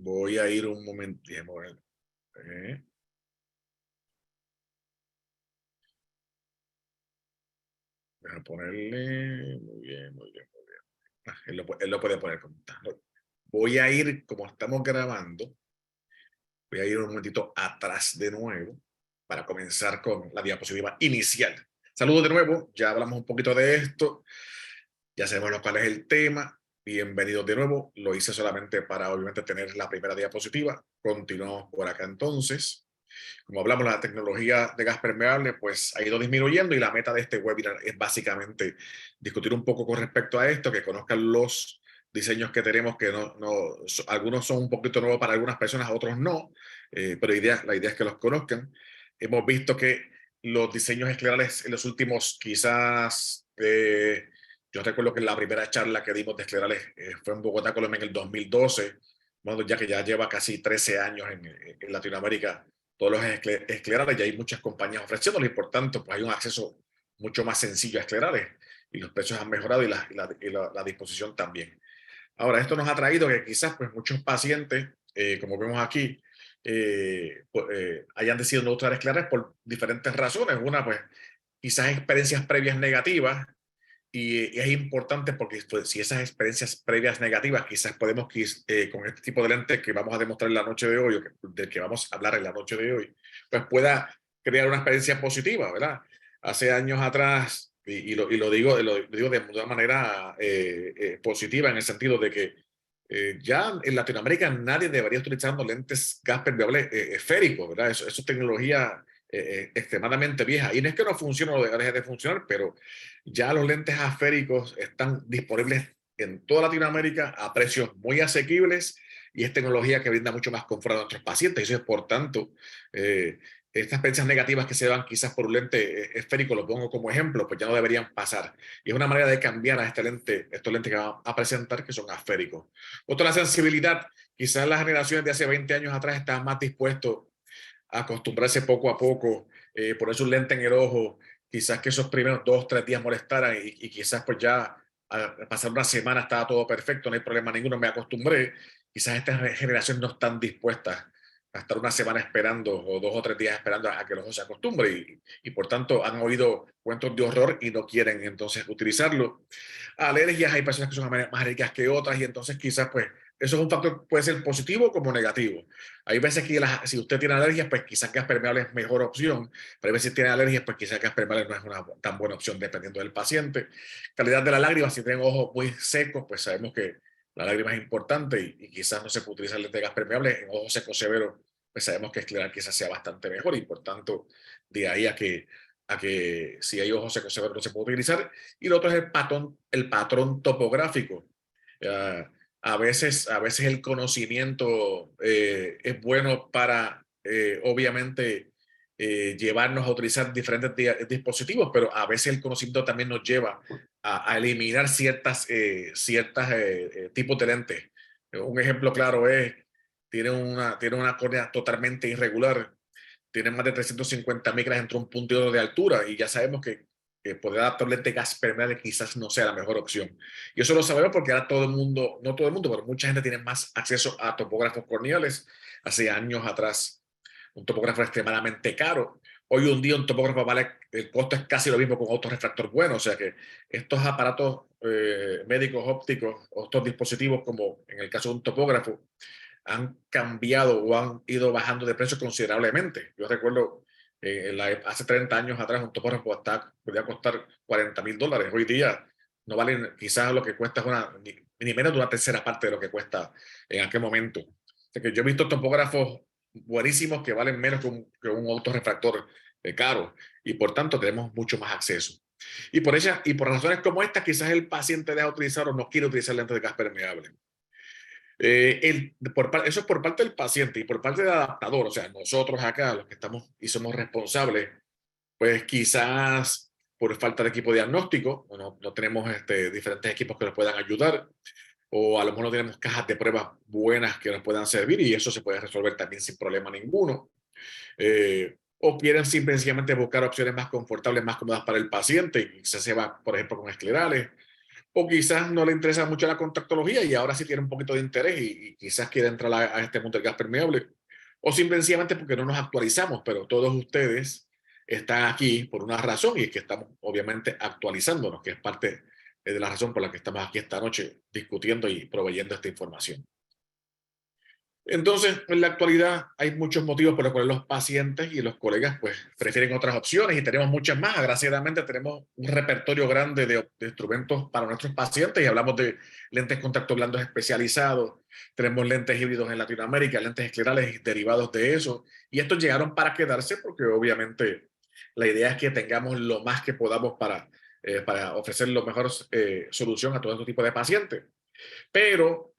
Voy a ir un momento. Voy a ponerle. Muy bien, muy bien, muy bien. Él lo puede poner como está. Voy a ir, como estamos grabando, voy a ir un momentito atrás de nuevo para comenzar con la diapositiva inicial. Saludos de nuevo, ya hablamos un poquito de esto, ya sabemos cuál es el tema. Bienvenidos de nuevo, lo hice solamente para obviamente tener la primera diapositiva. Continuamos por acá entonces. Como hablamos, la tecnología de gas permeable pues ha ido disminuyendo y la meta de este webinar es básicamente discutir un poco con respecto a esto, que conozcan los diseños que tenemos, que algunos son un poquito nuevos para algunas personas, otros no, pero la idea es que los conozcan. Hemos visto que los diseños esclerales en los últimos quizás, yo recuerdo que la primera charla que dimos de esclerales fue en Bogotá, Colombia en el 2012, bueno, ya que ya lleva casi 13 años en Latinoamérica todos los esclerales, ya hay muchas compañías ofreciéndolo y por tanto pues hay un acceso mucho más sencillo a esclerales y los precios han mejorado y la disposición también. Ahora, esto nos ha traído que quizás pues muchos pacientes, como vemos aquí, hayan decidido no usar esclerales por diferentes razones. Una, pues quizás experiencias previas negativas, y es importante porque pues, si esas experiencias previas negativas, quizás podemos, con este tipo de lentes que vamos a demostrar en la noche de hoy, o del que vamos a hablar en la noche de hoy, pues pueda crear una experiencia positiva, ¿verdad? Hace años atrás, lo digo de una manera positiva, en el sentido de que ya en Latinoamérica nadie debería utilizar lentes gas permeable esféricos, ¿verdad? Eso es tecnología extremadamente vieja. Y no es que no funcione o deje de funcionar, pero ya los lentes asféricos están disponibles en toda Latinoamérica a precios muy asequibles y es tecnología que brinda mucho más confort a nuestros pacientes. Y eso es, por tanto, estas experiencias negativas que se dan quizás por un lente esférico, lo pongo como ejemplo, pues ya no deberían pasar. Y es una manera de cambiar a estos lentes que vamos a presentar, que son asféricos. Otra, la sensibilidad. Quizás las generaciones de hace 20 años atrás estaban más dispuestos a acostumbrarse poco a poco, ponerse un lente en el ojo, quizás que esos primeros 2 o 3 días molestaran y quizás pues ya al pasar una semana estaba todo perfecto, no hay problema ninguno, me acostumbré. Quizás estas generaciones no están dispuestas a estar una semana esperando o 2 o 3 días esperando a que los ojos se acostumbren y por tanto han oído cuentos de horror y no quieren entonces utilizarlo. Alergias, hay personas que son más alérgicas que otras y entonces quizás pues eso es un factor, puede ser positivo como negativo. Hay veces que si usted tiene alergias, pues quizás gas permeable es mejor opción, pero hay veces que tiene alergias, pues quizás gas permeable no es una tan buena opción dependiendo del paciente. Calidad de la lágrima, si tienen ojos muy secos, pues sabemos que la lágrima es importante y quizás no se puede utilizar lente de gas permeable. En ojos secos severos, pues sabemos que escleral quizás sea bastante mejor y por tanto, de ahí a que si hay ojos secos severos no se puede utilizar. Y lo otro es el patrón topográfico. Uh, a veces el conocimiento es bueno para, obviamente, llevarnos a utilizar diferentes dispositivos, pero a veces el conocimiento también nos lleva a eliminar ciertas tipos de lentes. Un ejemplo claro es, tiene una córnea totalmente irregular, tiene más de 350 micras entre un punto y otro de altura, y ya sabemos que poder adaptar lente gas permeable quizás no sea la mejor opción. Y eso lo sabemos porque ahora todo el mundo, no todo el mundo, pero mucha gente tiene más acceso a topógrafos corneales. Hace años atrás, un topógrafo extremadamente caro. Hoy en día un topógrafo vale, el costo es casi lo mismo con un autorrefractor bueno, o sea que estos aparatos médicos ópticos, o estos dispositivos como en el caso de un topógrafo, han cambiado o han ido bajando de precio considerablemente. Yo recuerdo hace 30 años atrás un topógrafo podía costar $40,000. Hoy día no valen quizás lo que cuesta ni menos de una tercera parte de lo que cuesta en aquel momento. O sea que yo he visto topógrafos buenísimos que valen menos que un autorrefractor caro y por tanto tenemos mucho más acceso. Y por razones como esta, quizás el paciente deja de utilizar o no quiere utilizar lentes de gas permeable. Eso es por parte del paciente y por parte del adaptador, o sea, nosotros acá, los que estamos y somos responsables, pues quizás por falta de equipo diagnóstico, no tenemos diferentes equipos que nos puedan ayudar, o a lo mejor no tenemos cajas de pruebas buenas que nos puedan servir y eso se puede resolver también sin problema ninguno. O quieren simplemente buscar opciones más confortables, más cómodas para el paciente y se va, por ejemplo, con esclerales, o quizás no le interesa mucho la contactología y ahora sí tiene un poquito de interés y quizás quiere entrar a este mundo del gas permeable, o simplemente porque no nos actualizamos, pero todos ustedes están aquí por una razón y es que estamos obviamente actualizándonos, que es parte de la razón por la que estamos aquí esta noche discutiendo y proveyendo esta información. Entonces, en la actualidad hay muchos motivos por los cuales los pacientes y los colegas pues prefieren otras opciones y tenemos muchas más. Agraciadamente tenemos un repertorio grande de instrumentos para nuestros pacientes y hablamos de lentes contacto blandos especializados, tenemos lentes híbridos en Latinoamérica, lentes esclerales y derivados de eso. Y estos llegaron para quedarse porque obviamente la idea es que tengamos lo más que podamos para ofrecer la mejor solución a todo este tipo de pacientes. Pero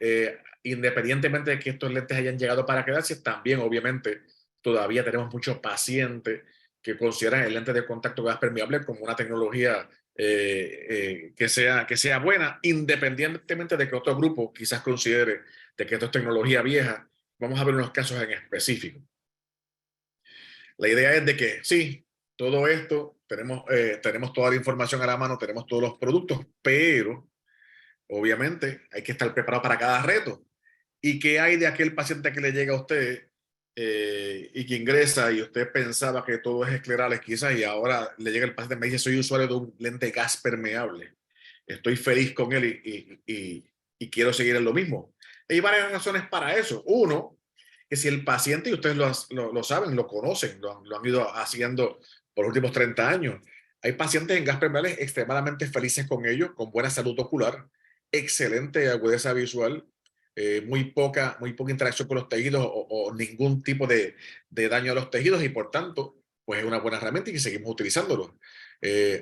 independientemente de que estos lentes hayan llegado para quedarse, también obviamente todavía tenemos muchos pacientes que consideran el lente de contacto gas permeable como una tecnología que sea buena, independientemente de que otro grupo quizás considere de que esto es tecnología vieja. Vamos a ver unos casos en específico. La idea es de que sí, todo esto, tenemos toda la información a la mano, tenemos todos los productos, pero obviamente hay que estar preparado para cada reto. ¿Y qué hay de aquel paciente que le llega a usted y que ingresa y usted pensaba que todo es esclerales quizás y ahora le llega el paciente y me dice soy usuario de un lente gas permeable? Estoy feliz con él y quiero seguir en lo mismo. Hay varias razones para eso. Uno, que si el paciente, y ustedes lo saben, lo conocen, lo han ido haciendo por los últimos 30 años, hay pacientes en gas permeable extremadamente felices con ellos, con buena salud ocular, excelente agudeza visual, muy poca interacción con los tejidos o ningún tipo de daño a los tejidos y por tanto, pues es una buena herramienta y que seguimos utilizándolo.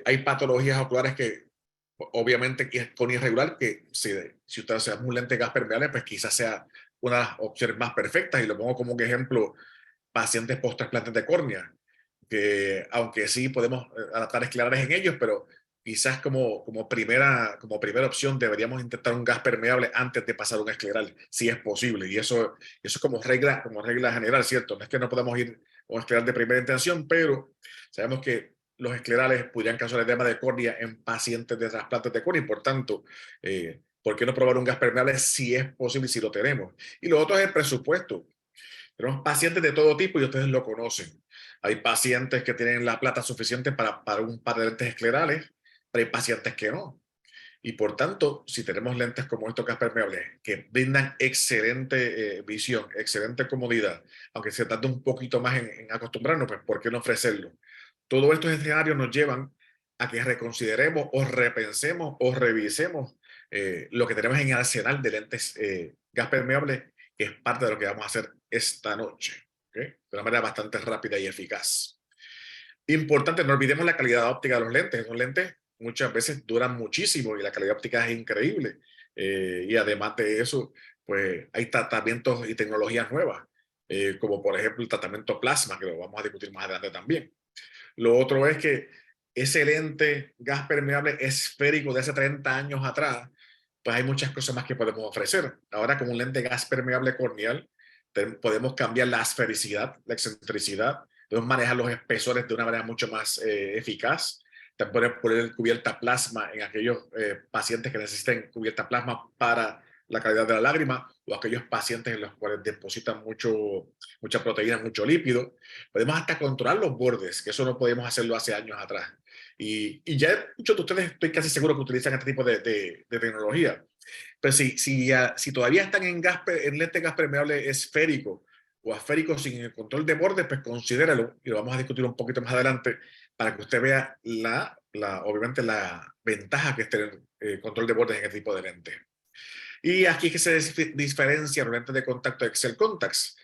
Hay patologías oculares que obviamente que es con irregular, que si usted hace un lente de gas permeable, pues quizás sea una de las opciones más perfectas y lo pongo como un ejemplo, pacientes post trasplantes de córnea, que aunque sí podemos adaptar esclerares en ellos, pero quizás como primera opción deberíamos intentar un gas permeable antes de pasar un escleral, si es posible. Y eso es como regla general, ¿cierto? No es que no podamos ir a un escleral de primera intención, pero sabemos que los esclerales podrían causar edema de córnea en pacientes de trasplantes de córnea y por tanto, ¿por qué no probar un gas permeable si es posible y si lo tenemos? Y lo otro es el presupuesto. Tenemos pacientes de todo tipo y ustedes lo conocen. Hay pacientes que tienen la plata suficiente para un par de lentes esclerales, pero hay pacientes que no. Y por tanto, si tenemos lentes como estos gas permeables que brindan excelente visión, excelente comodidad, aunque se tarde un poquito más en acostumbrarnos, pues ¿por qué no ofrecerlo? Todos estos escenarios nos llevan a que reconsideremos o repensemos o revisemos lo que tenemos en el arsenal de lentes gas permeables, que es parte de lo que vamos a hacer esta noche, ¿okay? De una manera bastante rápida y eficaz. Importante, no olvidemos la calidad óptica de los lentes. Esos lentes muchas veces duran muchísimo y la calidad óptica es increíble. Y además de eso, pues hay tratamientos y tecnologías nuevas, como por ejemplo el tratamiento plasma, que lo vamos a discutir más adelante también. Lo otro es que ese lente gas permeable esférico de hace 30 años atrás, pues hay muchas cosas más que podemos ofrecer. Ahora con un lente gas permeable corneal podemos cambiar la esfericidad, la excentricidad, podemos manejar los espesores de una manera mucho más eficaz. También podemos poner cubierta plasma en aquellos pacientes que necesiten cubierta plasma para la calidad de la lágrima o aquellos pacientes en los cuales depositan mucha proteína, mucho lípido. Podemos hasta controlar los bordes, que eso no podíamos hacerlo hace años atrás. Y ya muchos de ustedes estoy casi seguro que utilizan este tipo de tecnología. Pero si todavía están en lente gas permeable esférico o esférico sin el control de bordes, pues considéralo y lo vamos a discutir un poquito más adelante para que usted vea obviamente la ventaja que es tener control de bordes en este tipo de lente. Y aquí es que se diferencia los lentes de contacto de Excel Contacts.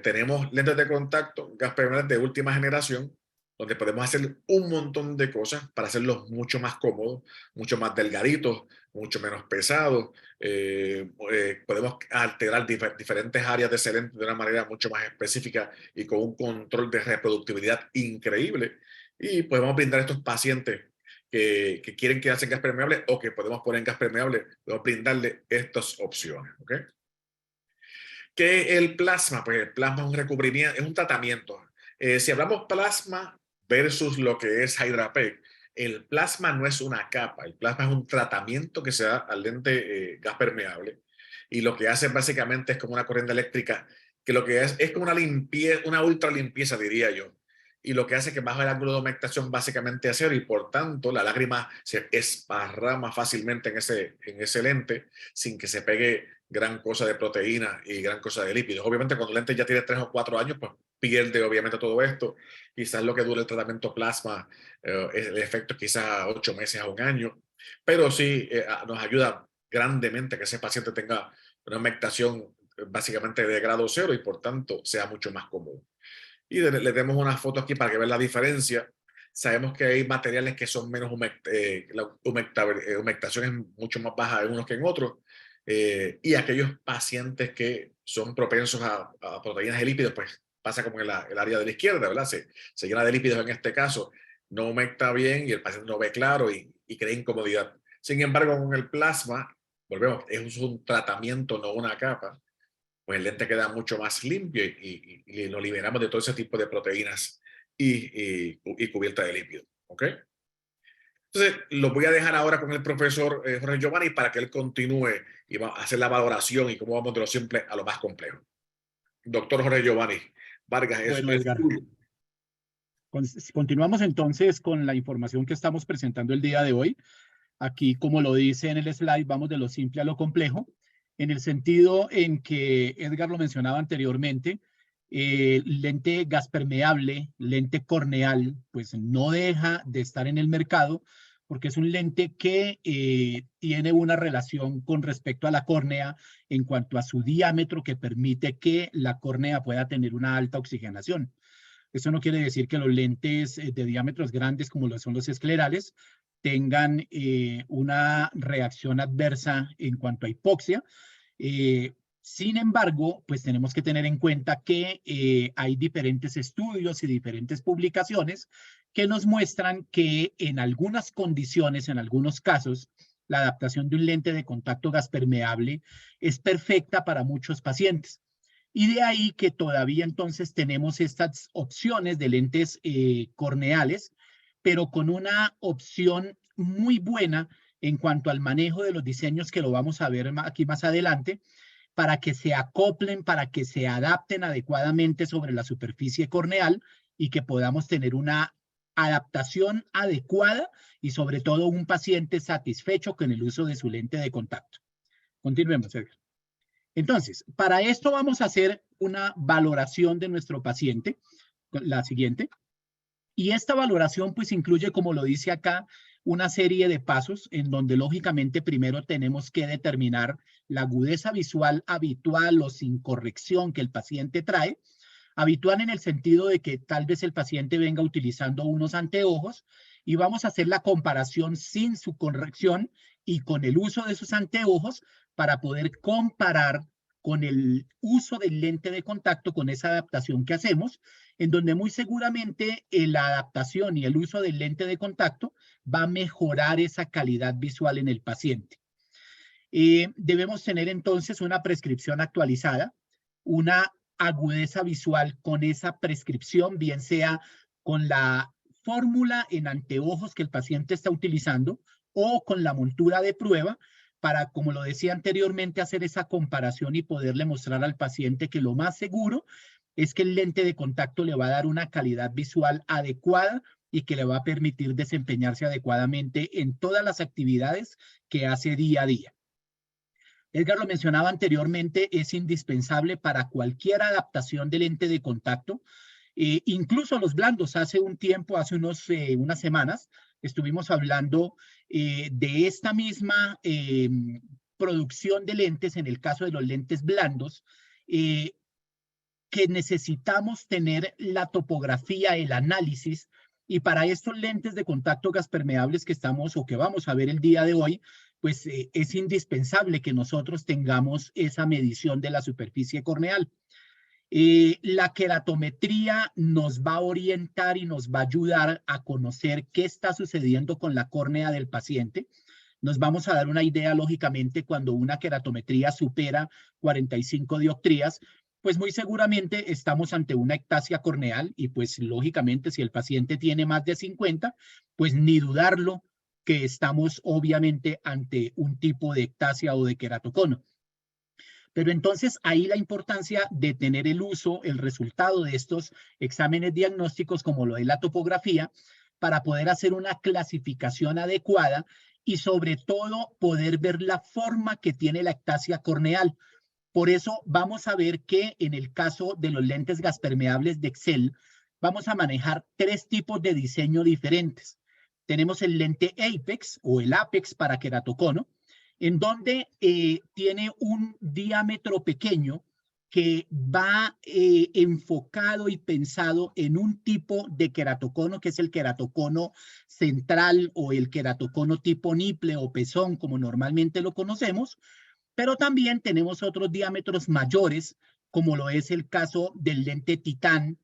Tenemos lentes de contacto gas permeable de última generación, donde podemos hacer un montón de cosas para hacerlos mucho más cómodos, mucho más delgaditos, mucho menos pesados. Podemos alterar diferentes áreas de ese lente de una manera mucho más específica y con un control de reproductibilidad increíble. Y podemos brindar a estos pacientes que quieren quedarse en gas permeable o que podemos poner en gas permeable, podemos brindarle estas opciones. ¿Okay? ¿Qué es el plasma? Pues el plasma es un recubrimiento, es un tratamiento. Si hablamos plasma versus lo que es Hydrapec, El plasma no es una capa, el plasma es un tratamiento que se da al lente gas permeable y lo que hace básicamente es como una corriente eléctrica que lo que es como una limpieza, una ultra limpieza diría yo. Y lo que hace que baja el ángulo de humectación básicamente a cero y por tanto la lágrima se esparrama fácilmente en ese lente sin que se pegue gran cosa de proteína y gran cosa de lípidos. Obviamente cuando el lente ya tiene 3 o 4 años, pues pierde obviamente todo esto. Quizás lo que dura el tratamiento plasma, el efecto quizás 8 meses a un año, pero sí nos ayuda grandemente que ese paciente tenga una humectación básicamente de grado cero y por tanto sea mucho más común. Y le demos una foto aquí para que vean la diferencia. Sabemos que hay materiales que son menos la humectación es mucho más baja en unos que en otros. Y aquellos pacientes que son propensos a proteínas y lípidos, pues pasa como en el área de la izquierda, ¿verdad? Se llena de lípidos en este caso, no humecta bien y el paciente no ve claro y crea incomodidad. Sin embargo, con el plasma, volvemos, es un tratamiento, no una capa, pues el lente queda mucho más limpio y lo liberamos de todo ese tipo de proteínas y cubierta de lípidos. ¿Ok? Entonces, lo voy a dejar ahora con el profesor Jorge Giovanni para que él continúe y va a hacer la valoración y cómo vamos de lo simple a lo más complejo. Doctor Jorge Giovanni Vargas, Bueno, es Edgar, tuyo. continuamos entonces con la información que estamos presentando el día de hoy. Aquí, como lo dice en el slide, vamos de lo simple a lo complejo, en el sentido en que Edgar lo mencionaba anteriormente, lente gas permeable, lente corneal, pues no deja de estar en el mercado porque es un lente que tiene una relación con respecto a la córnea en cuanto a su diámetro que permite que la córnea pueda tener una alta oxigenación. Eso no quiere decir que los lentes de diámetros grandes, como lo son los esclerales, tengan una reacción adversa en cuanto a hipoxia. Sin embargo, pues tenemos que tener en cuenta que hay diferentes estudios y diferentes publicaciones que nos muestran que en algunas condiciones, en algunos casos, la adaptación de un lente de contacto gas permeable es perfecta para muchos pacientes. Y de ahí que todavía entonces tenemos estas opciones de lentes corneales, pero con una opción muy buena en cuanto al manejo de los diseños que lo vamos a ver aquí más adelante, para que se acoplen, para que se adapten adecuadamente sobre la superficie corneal y que podamos tener una adaptación adecuada y sobre todo un paciente satisfecho con el uso de su lente de contacto. Continuemos, Edgar. Entonces, para esto vamos a hacer una valoración de nuestro paciente, la siguiente. Y esta valoración pues incluye, como lo dice acá, una serie de pasos en donde lógicamente primero tenemos que determinar la agudeza visual habitual o sin corrección que el paciente trae. Habitual en el sentido de que tal vez el paciente venga utilizando unos anteojos y vamos a hacer la comparación sin su corrección y con el uso de sus anteojos para poder comparar con el uso del lente de contacto, con esa adaptación que hacemos, en donde muy seguramente la adaptación y el uso del lente de contacto va a mejorar esa calidad visual en el paciente. Debemos tener entonces una prescripción actualizada, una agudeza visual con esa prescripción, bien sea con la fórmula en anteojos que el paciente está utilizando o con la montura de prueba para, como lo decía anteriormente, hacer esa comparación y poderle mostrar al paciente que lo más seguro es que el lente de contacto le va a dar una calidad visual adecuada y que le va a permitir desempeñarse adecuadamente en todas las actividades que hace día a día. Edgar lo mencionaba anteriormente, es indispensable para cualquier adaptación del lente de contacto, incluso los blandos. Hace un tiempo, hace unas semanas, estuvimos hablando de esta misma producción de lentes, en el caso de los lentes blandos, que necesitamos tener la topografía, el análisis, y para estos lentes de contacto gas permeables que estamos o que vamos a ver el día de hoy, pues es indispensable que nosotros tengamos esa medición de la superficie corneal. La queratometría nos va a orientar y nos va a ayudar a conocer qué está sucediendo con la córnea del paciente. Nos vamos a dar una idea, lógicamente, cuando una queratometría supera 45 dioptrías, pues muy seguramente estamos ante una ectasia corneal y pues lógicamente si el paciente tiene más de 50, pues ni dudarlo que estamos obviamente ante un tipo de ectasia o de queratocono. Pero entonces ahí la importancia de tener el uso, el resultado de estos exámenes diagnósticos como lo es la topografía, para poder hacer una clasificación adecuada y sobre todo poder ver la forma que tiene la ectasia corneal. Por eso vamos a ver que en el caso de los lentes gaspermeables de Excel, vamos a manejar tres tipos de diseño diferentes. Tenemos el lente Apex o el Apex para queratocono, en donde tiene un diámetro pequeño que va enfocado y pensado en un tipo de queratocono, que es el queratocono central o el queratocono tipo niple o pezón, como normalmente lo conocemos, pero también tenemos otros diámetros mayores, como lo es el caso del lente Titán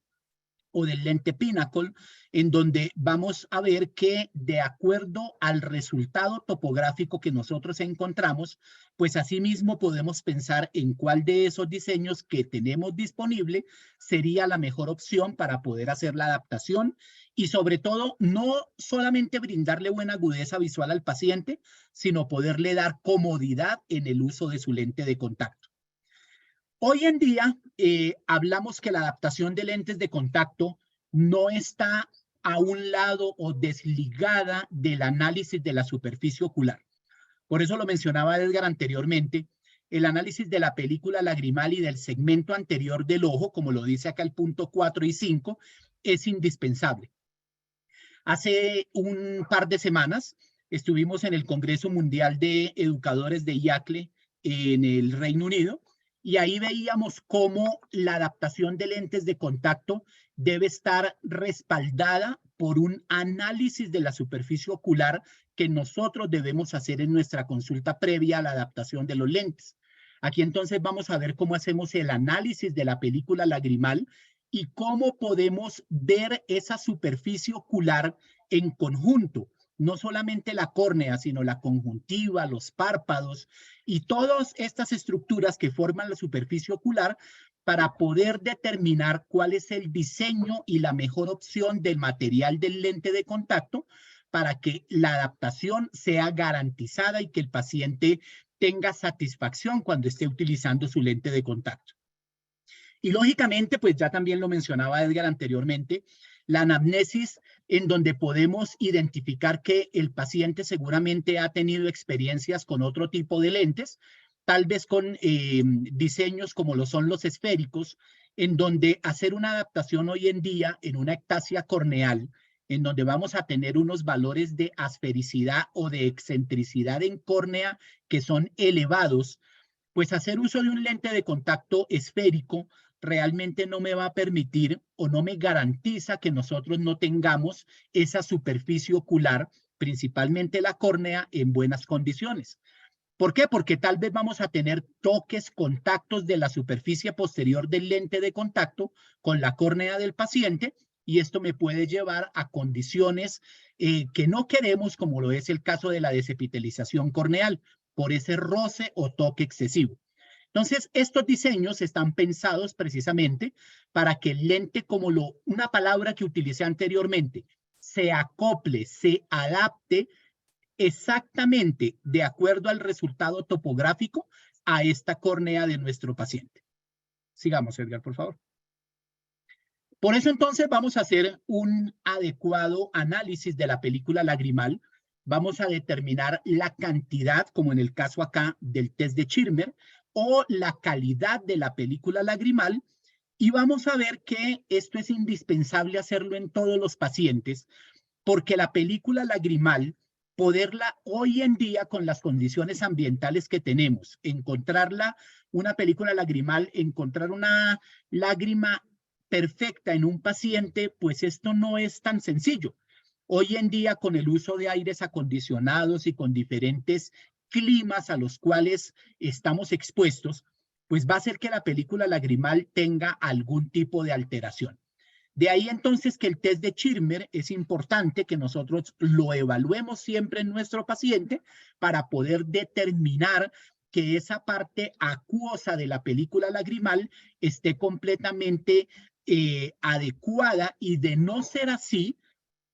o del lente Pinnacle, en donde vamos a ver que de acuerdo al resultado topográfico que nosotros encontramos, pues asimismo podemos pensar en cuál de esos diseños que tenemos disponible sería la mejor opción para poder hacer la adaptación y sobre todo no solamente brindarle buena agudeza visual al paciente, sino poderle dar comodidad en el uso de su lente de contacto. Hoy en día hablamos que la adaptación de lentes de contacto no está a un lado o desligada del análisis de la superficie ocular. Por eso lo mencionaba Edgar anteriormente, el análisis de la película lagrimal y del segmento anterior del ojo, como lo dice acá el punto 4 y 5, es indispensable. Hace un par de semanas estuvimos en el Congreso Mundial de Educadores de IACLE en el Reino Unido y ahí veíamos cómo la adaptación de lentes de contacto debe estar respaldada por un análisis de la superficie ocular que nosotros debemos hacer en nuestra consulta previa a la adaptación de los lentes. Aquí entonces vamos a ver cómo hacemos el análisis de la película lagrimal y cómo podemos ver esa superficie ocular en conjunto, no solamente la córnea, sino la conjuntiva, los párpados y todas estas estructuras que forman la superficie ocular para poder determinar cuál es el diseño y la mejor opción del material del lente de contacto para que la adaptación sea garantizada y que el paciente tenga satisfacción cuando esté utilizando su lente de contacto. Y lógicamente, pues ya también lo mencionaba Edgar anteriormente, la anamnesis en donde podemos identificar que el paciente seguramente ha tenido experiencias con otro tipo de lentes, tal vez con diseños como lo son los esféricos, en donde hacer una adaptación hoy en día en una ectasia corneal, en donde vamos a tener unos valores de asfericidad o de excentricidad en córnea que son elevados, pues hacer uso de un lente de contacto esférico realmente no me va a permitir o no me garantiza que nosotros no tengamos esa superficie ocular, principalmente la córnea, en buenas condiciones. ¿Por qué? Porque tal vez vamos a tener toques, contactos de la superficie posterior del lente de contacto con la córnea del paciente y esto me puede llevar a condiciones que no queremos, como lo es el caso de la desepitelización corneal, por ese roce o toque excesivo. Entonces, estos diseños están pensados precisamente para que el lente, como una palabra que utilicé anteriormente, se acople, se adapte exactamente de acuerdo al resultado topográfico a esta córnea de nuestro paciente. Sigamos, Edgar, por favor. Por eso entonces vamos a hacer un adecuado análisis de la película lagrimal. Vamos a determinar la cantidad, como en el caso acá del test de Schirmer, o la calidad de la película lagrimal. Y vamos a ver que esto es indispensable hacerlo en todos los pacientes, porque la película lagrimal, poderla hoy en día con las condiciones ambientales que tenemos, encontrarla, una película lagrimal, encontrar una lágrima perfecta en un paciente, pues esto no es tan sencillo. Hoy en día, con el uso de aires acondicionados y con diferentes climas a los cuales estamos expuestos, pues va a hacer que la película lagrimal tenga algún tipo de alteración. De ahí entonces que el test de Schirmer es importante que nosotros lo evaluemos siempre en nuestro paciente para poder determinar que esa parte acuosa de la película lagrimal esté completamente adecuada, y de no ser así,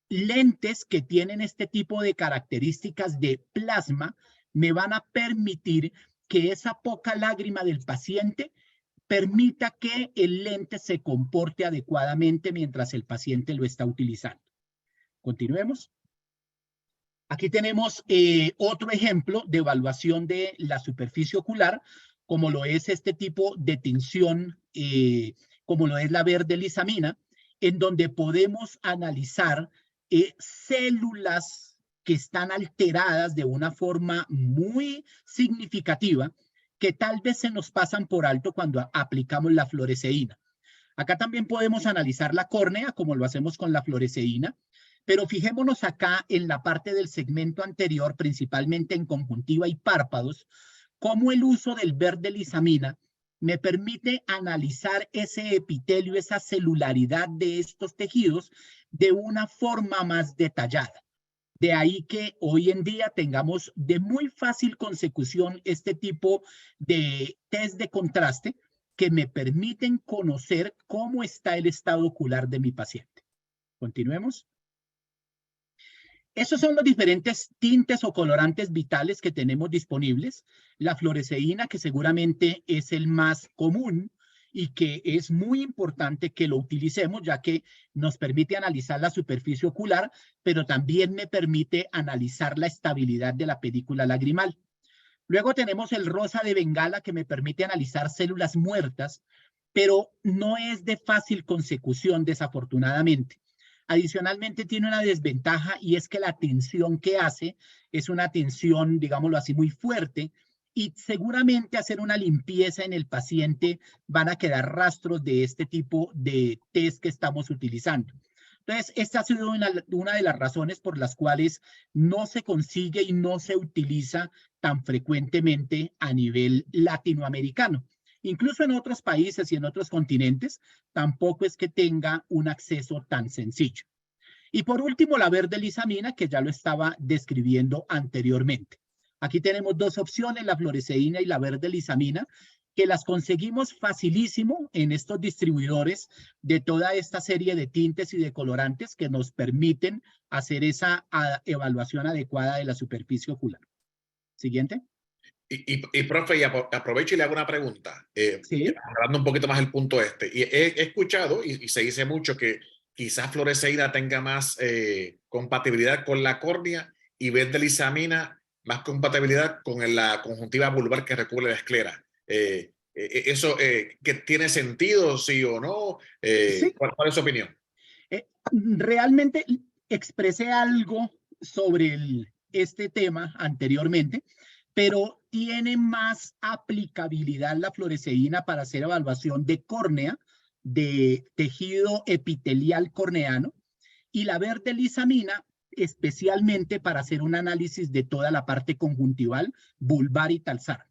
lentes que tienen este tipo de características de plasma me van a permitir que esa poca lágrima del paciente permita que el lente se comporte adecuadamente mientras el paciente lo está utilizando. Continuemos. Aquí tenemos otro ejemplo de evaluación de la superficie ocular, como lo es este tipo de tinción, como lo es la verde-lizamina, en donde podemos analizar células que están alteradas de una forma muy significativa, que tal vez se nos pasan por alto cuando aplicamos la fluoresceína. Acá también podemos analizar la córnea, como lo hacemos con la fluoresceína, pero fijémonos acá en la parte del segmento anterior, principalmente en conjuntiva y párpados, cómo el uso del verde-lizamina me permite analizar ese epitelio, esa celularidad de estos tejidos de una forma más detallada. De ahí que hoy en día tengamos de muy fácil consecución este tipo de test de contraste que me permiten conocer cómo está el estado ocular de mi paciente. Continuemos. Esos son los diferentes tintes o colorantes vitales que tenemos disponibles. La fluoresceína, que seguramente es el más común y que es muy importante que lo utilicemos, ya que nos permite analizar la superficie ocular, pero también me permite analizar la estabilidad de la película lagrimal. Luego tenemos el rosa de Bengala, que me permite analizar células muertas, pero no es de fácil consecución, desafortunadamente. Adicionalmente tiene una desventaja, y es que la tinción que hace es una tinción, digámoslo así, muy fuerte, y seguramente hacer una limpieza en el paciente van a quedar rastros de este tipo de test que estamos utilizando. Entonces, esta ha sido una de las razones por las cuales no se consigue y no se utiliza tan frecuentemente a nivel latinoamericano. Incluso en otros países y en otros continentes, tampoco es que tenga un acceso tan sencillo. Y por último, la verde-lizamina, que ya lo estaba describiendo anteriormente. Aquí tenemos dos opciones, la fluoresceína y la verde-lizamina, que las conseguimos facilísimo en estos distribuidores de toda esta serie de tintes y de colorantes que nos permiten hacer esa evaluación adecuada de la superficie ocular. Siguiente. Profe, aprovecho y le hago una pregunta, Sí. hablando un poquito más el punto este. Y he escuchado, y se dice mucho, que quizás fluoresceína tenga más compatibilidad con la córnea y verde-lizamina más compatibilidad con la conjuntiva vulvar que recubre la esclera. ¿Eso que tiene sentido, sí o no? Sí. ¿Cuál es su opinión? Realmente expresé algo sobre este tema anteriormente, pero tiene más aplicabilidad la fluoresceína para hacer evaluación de córnea, de tejido epitelial corneano, y la verde-lizamina especialmente para hacer un análisis de toda la parte conjuntival, vulvar y talsar.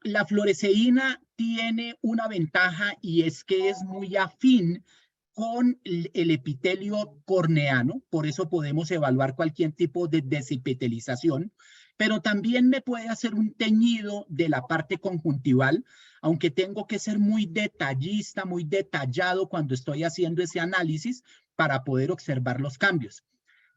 La fluoresceína tiene una ventaja, y es que es muy afín con el epitelio corneano, por eso podemos evaluar cualquier tipo de desepitelización, pero también me puede hacer un teñido de la parte conjuntival, aunque tengo que ser muy detallista, muy detallado cuando estoy haciendo ese análisis para poder observar los cambios.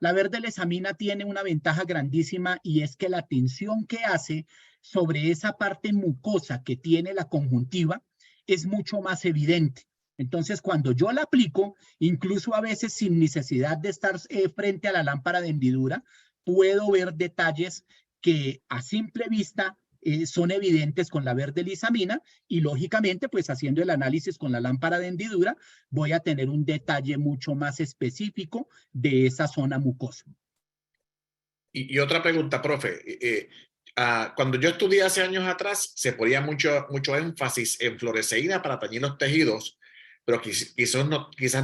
La verde-lizamina tiene una ventaja grandísima, y es que la tinción que hace sobre esa parte mucosa que tiene la conjuntiva es mucho más evidente. Entonces, cuando yo la aplico, incluso a veces sin necesidad de estar frente a la lámpara de hendidura, puedo ver detalles que a simple vista son evidentes con la verde-lizamina, y lógicamente, pues haciendo el análisis con la lámpara de hendidura, voy a tener un detalle mucho más específico de esa zona mucosa. Y otra pregunta, profe. Cuando yo estudié hace años atrás, se ponía mucho énfasis en fluoresceína para teñir los tejidos, pero quizás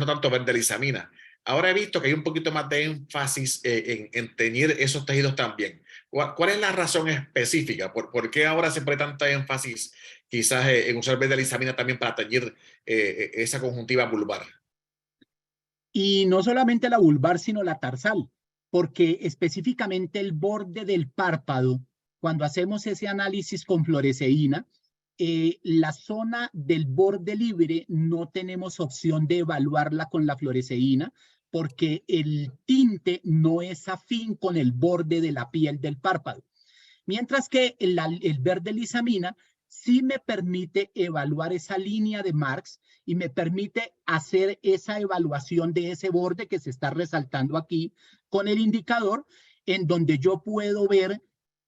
no tanto verde-lizamina. Ahora he visto que hay un poquito más de énfasis en teñir esos tejidos también. ¿Cuál es la razón específica? ¿Por qué ahora se pone tanta énfasis quizás en usar verde-lizamina también para teñir esa conjuntiva vulvar? Y no solamente la vulvar, sino la tarsal, porque específicamente el borde del párpado, cuando hacemos ese análisis con fluoresceína, la zona del borde libre no tenemos opción de evaluarla con la fluoresceína porque el tinte no es afín con el borde de la piel del párpado. Mientras que el verde lisamina sí me permite evaluar esa línea de Marx y me permite hacer esa evaluación de ese borde que se está resaltando aquí con el indicador, en donde yo puedo ver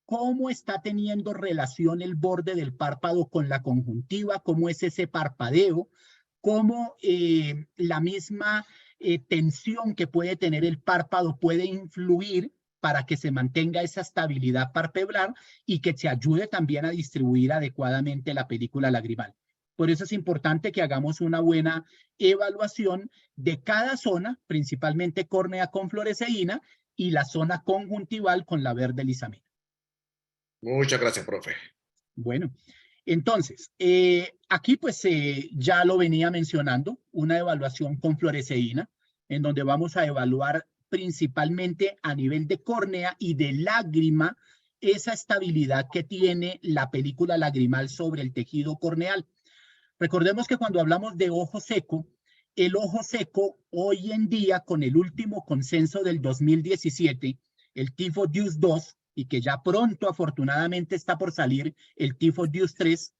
cómo está teniendo relación el borde del párpado con la conjuntiva, cómo es ese parpadeo, cómo la misma tensión que puede tener el párpado puede influir para que se mantenga esa estabilidad palpebral y que se ayude también a distribuir adecuadamente la película lagrimal. Por eso es importante que hagamos una buena evaluación de cada zona, principalmente córnea con fluoresceína y la zona conjuntival con la verde lisamina. Muchas gracias, profe. Bueno, entonces, aquí pues ya lo venía mencionando, una evaluación con fluoresceína, en donde vamos a evaluar principalmente a nivel de córnea y de lágrima esa estabilidad que tiene la película lagrimal sobre el tejido corneal. Recordemos que cuando hablamos de ojo seco, el ojo seco hoy en día con el último consenso del 2017, el TIFO-DUSE 2, y que ya pronto afortunadamente está por salir el TIFO-DUSE 3,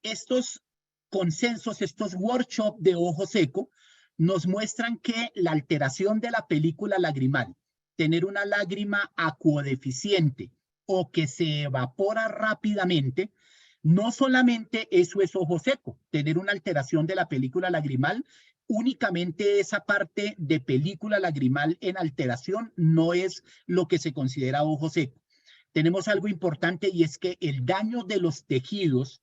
estos consensos, estos workshops de ojo seco, nos muestran que la alteración de la película lagrimal, tener una lágrima acuodeficiente o que se evapora rápidamente, no solamente eso es ojo seco, tener una alteración de la película lagrimal, únicamente esa parte de película lagrimal en alteración no es lo que se considera ojo seco. Tenemos algo importante y es que el daño de los tejidos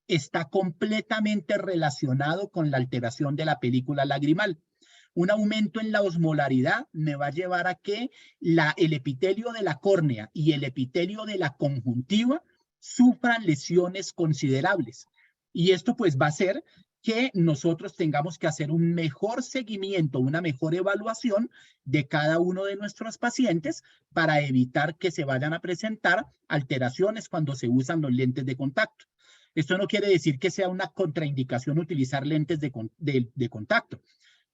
está completamente relacionado con la alteración de la película lagrimal. Un aumento en la osmolaridad me va a llevar a que el epitelio de la córnea y el epitelio de la conjuntiva sufran lesiones considerables. Y esto pues va a hacer que nosotros tengamos que hacer un mejor seguimiento, una mejor evaluación de cada uno de nuestros pacientes para evitar que se vayan a presentar alteraciones cuando se usan los lentes de contacto. Esto no quiere decir que sea una contraindicación utilizar lentes de contacto.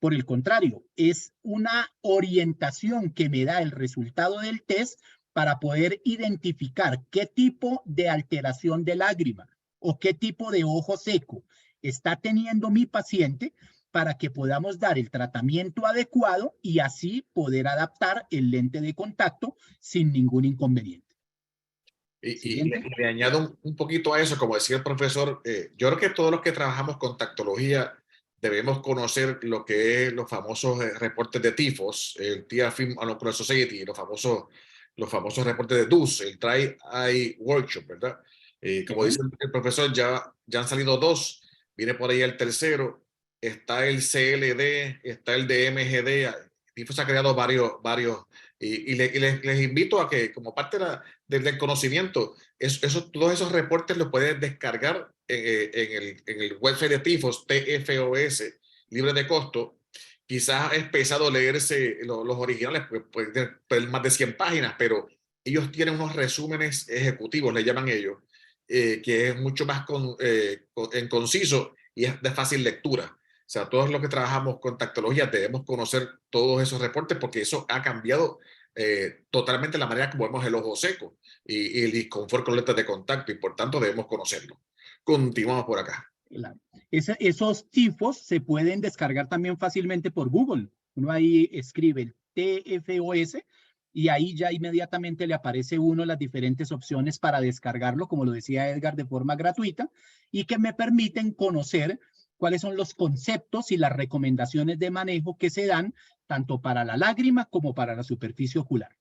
Por el contrario, es una orientación que me da el resultado del test para poder identificar qué tipo de alteración de lágrima o qué tipo de ojo seco está teniendo mi paciente para que podamos dar el tratamiento adecuado y así poder adaptar el lente de contacto sin ningún inconveniente. Y le añado un poquito a eso, como decía el profesor, yo creo que todos los que trabajamos con tactología debemos conocer lo que es los famosos reportes de TIFOS, el TIA Film Ocular Society, los famosos reportes de DUS, el Try Eye Workshop, ¿verdad? Como dice el profesor, ya han salido 2, viene por ahí el tercero, está el CLD, está el DMGD, TIFOS ha creado varios y les invito a que como parte del conocimiento, todos esos reportes los pueden descargar en el website de TIFOS, TFOS, libre de costo. Quizás es pesado leerse los originales, pues pueden tener más de 100 páginas, pero ellos tienen unos resúmenes ejecutivos, le llaman ellos, que es mucho más conciso y es de fácil lectura. O sea, todos los que trabajamos con tactología debemos conocer todos esos reportes porque eso ha cambiado totalmente la manera como vemos el ojo seco y el disconfort con lentes de contacto y por tanto debemos conocerlo. Continuamos por acá. Claro. Esos tifos se pueden descargar también fácilmente por Google. Uno ahí escribe el TFOS y ahí ya inmediatamente le aparece uno las diferentes opciones para descargarlo, como lo decía Edgar, de forma gratuita y que me permiten conocer cuáles son los conceptos y las recomendaciones de manejo que se dan tanto para la lágrima como para la superficie ocular.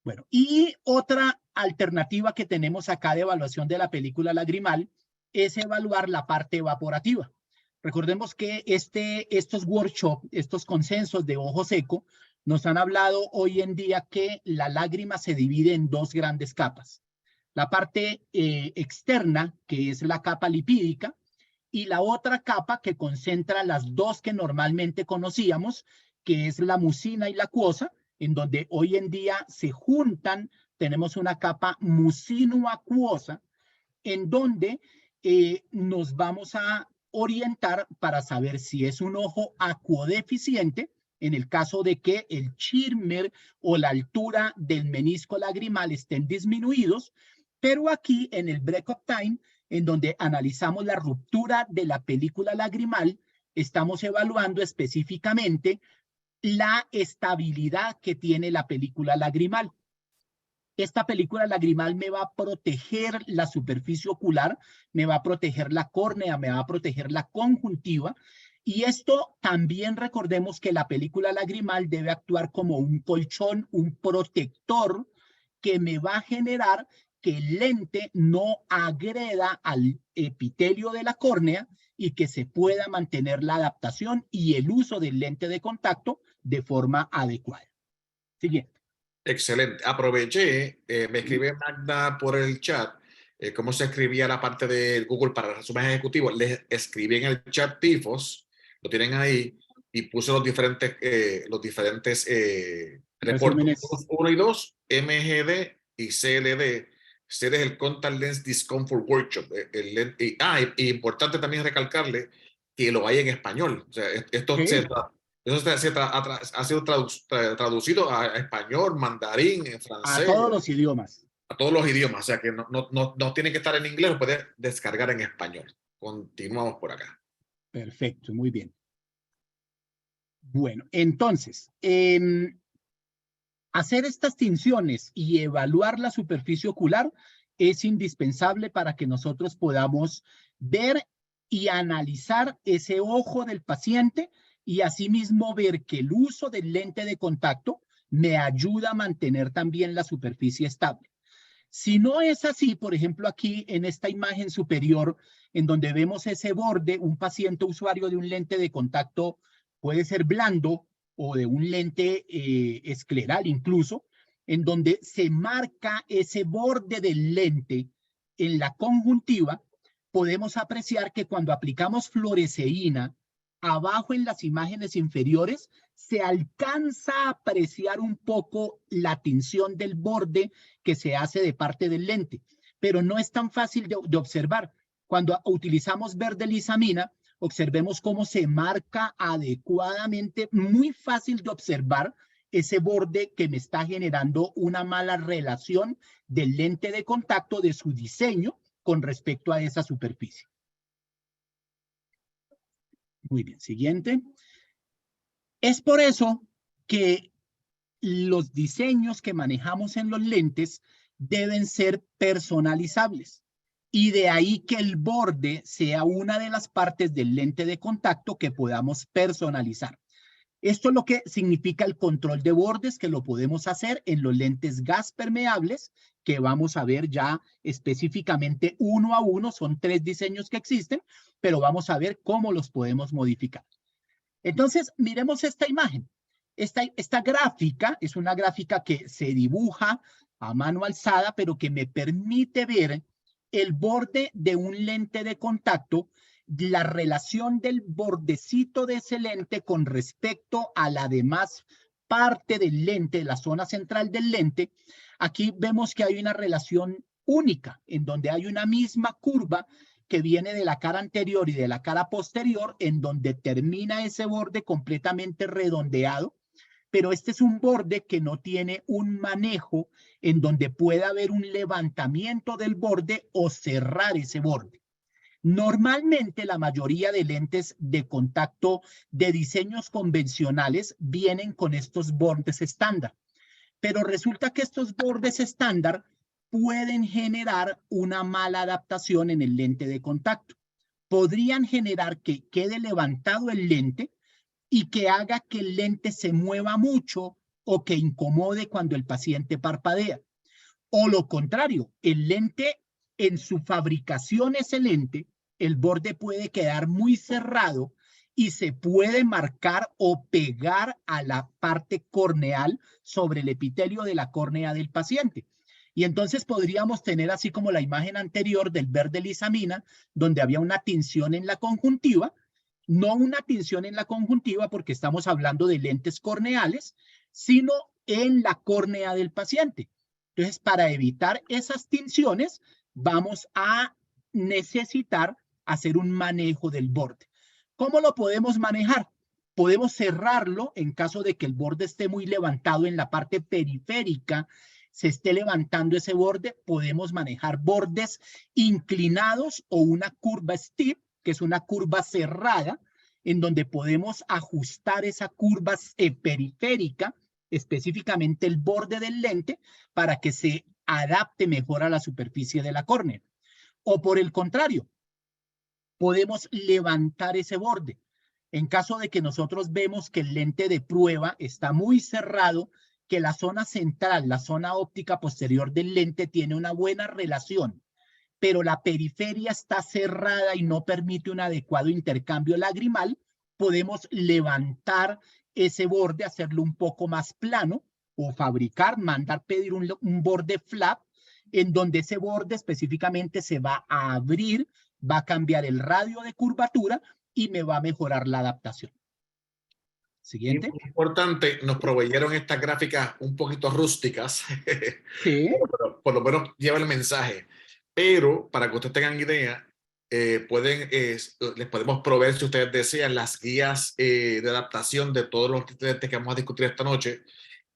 Bueno, y otra alternativa que tenemos acá de evaluación de la película lagrimal es evaluar la parte evaporativa. Recordemos que estos workshops, estos consensos de ojo seco, nos han hablado hoy en día que la lágrima se divide en 2 grandes capas. La parte externa, que es la capa lipídica, y la otra capa que concentra las 2 que normalmente conocíamos, que es la mucina y la acuosa, en donde hoy en día se juntan tenemos una capa mucino-acuosa en donde nos vamos a orientar para saber si es un ojo acuodeficiente, en el caso de que el Schirmer o la altura del menisco lagrimal estén disminuidos, pero aquí en el break-up time, en donde analizamos la ruptura de la película lagrimal, estamos evaluando específicamente la estabilidad que tiene la película lagrimal. Esta película lagrimal me va a proteger la superficie ocular, me va a proteger la córnea, me va a proteger la conjuntiva. Y esto también recordemos que la película lagrimal debe actuar como un colchón, un protector que me va a generar que el lente no agreda al epitelio de la córnea y que se pueda mantener la adaptación y el uso del lente de contacto de forma adecuada. Siguiente. Excelente. Aproveché, me escribe Magda por el chat cómo se escribía la parte de Google para resúmenes ejecutivos. Les escribí en el chat tifos, lo tienen ahí, y puse los diferentes reportes. Resúmenes. 1 y 2, MGD y CLD. CLD es el Contact Lens Discomfort Workshop. Y importante también recalcarle que lo hay en español. O sea, esto Sí. eso ha sido traducido a español, mandarín, A francés, todos los idiomas. a todos los idiomas. O sea que no tiene que estar en inglés, lo puede descargar en español. Continuamos por acá. Perfecto, muy bien. Bueno, entonces, hacer estas tinciones y evaluar la superficie ocular es indispensable para que nosotros podamos ver y analizar ese ojo del paciente y asimismo ver que el uso del lente de contacto me ayuda a mantener también la superficie estable. Si no es así, por ejemplo, aquí en esta imagen superior, en donde vemos ese borde, un paciente usuario de un lente de contacto puede ser blando o de un lente escleral incluso, en donde se marca ese borde del lente en la conjuntiva, podemos apreciar que cuando aplicamos fluoresceína, abajo en las imágenes inferiores, se alcanza a apreciar un poco la tinción del borde que se hace de parte del lente, pero no es tan fácil de observar. Cuando utilizamos verde lisamina, observemos cómo se marca adecuadamente, muy fácil de observar ese borde que me está generando una mala relación del lente de contacto de su diseño con respecto a esa superficie. Muy bien, siguiente. Es por eso que los diseños que manejamos en los lentes deben ser personalizables. Y de ahí que el borde sea una de las partes del lente de contacto que podamos personalizar. Esto es lo que significa el control de bordes, que lo podemos hacer en los lentes gas permeables, que vamos a ver ya específicamente uno a uno. Son 3 diseños que existen, pero vamos a ver cómo los podemos modificar. Entonces, miremos esta imagen. Esta gráfica es una gráfica que se dibuja a mano alzada, pero que me permite ver el borde de un lente de contacto, la relación del bordecito de ese lente con respecto a la demás parte del lente, la zona central del lente. Aquí vemos que hay una relación única, en donde hay una misma curva que viene de la cara anterior y de la cara posterior, en donde termina ese borde completamente redondeado, pero este es un borde que no tiene un manejo en donde pueda haber un levantamiento del borde o cerrar ese borde. Normalmente la mayoría de lentes de contacto de diseños convencionales vienen con estos bordes estándar, pero resulta que estos bordes estándar pueden generar una mala adaptación en el lente de contacto. Podrían generar que quede levantado el lente y que haga que el lente se mueva mucho o que incomode cuando el paciente parpadea. O lo contrario, el lente en su fabricación excelente, el borde puede quedar muy cerrado y se puede marcar o pegar a la parte corneal sobre el epitelio de la córnea del paciente. Y entonces podríamos tener así como la imagen anterior del verde lisamina, donde había una tinción en la conjuntiva, no una tinción en la conjuntiva porque estamos hablando de lentes corneales, sino en la córnea del paciente. Entonces, para evitar esas tinciones, vamos a necesitar hacer un manejo del borde. ¿Cómo lo podemos manejar? Podemos cerrarlo en caso de que el borde esté muy levantado en la parte periférica, se esté levantando ese borde, podemos manejar bordes inclinados o una curva steep, que es una curva cerrada, en donde podemos ajustar esa curva periférica, específicamente el borde del lente, para que se adapte mejor a la superficie de la córnea. O por el contrario, podemos levantar ese borde. En caso de que nosotros vemos que el lente de prueba está muy cerrado, que la zona central, la zona óptica posterior del lente tiene una buena relación, pero la periferia está cerrada y no permite un adecuado intercambio lagrimal, podemos levantar ese borde, hacerlo un poco más plano o fabricar, mandar pedir un borde flat en donde ese borde específicamente se va a abrir, va a cambiar el radio de curvatura y me va a mejorar la adaptación. Siguiente. Importante, nos proveyeron estas gráficas un poquito rústicas, Sí. pero por lo menos lleva el mensaje. Pero para que ustedes tengan idea, les podemos proveer, si ustedes desean, las guías de adaptación de todos los lentes que vamos a discutir esta noche.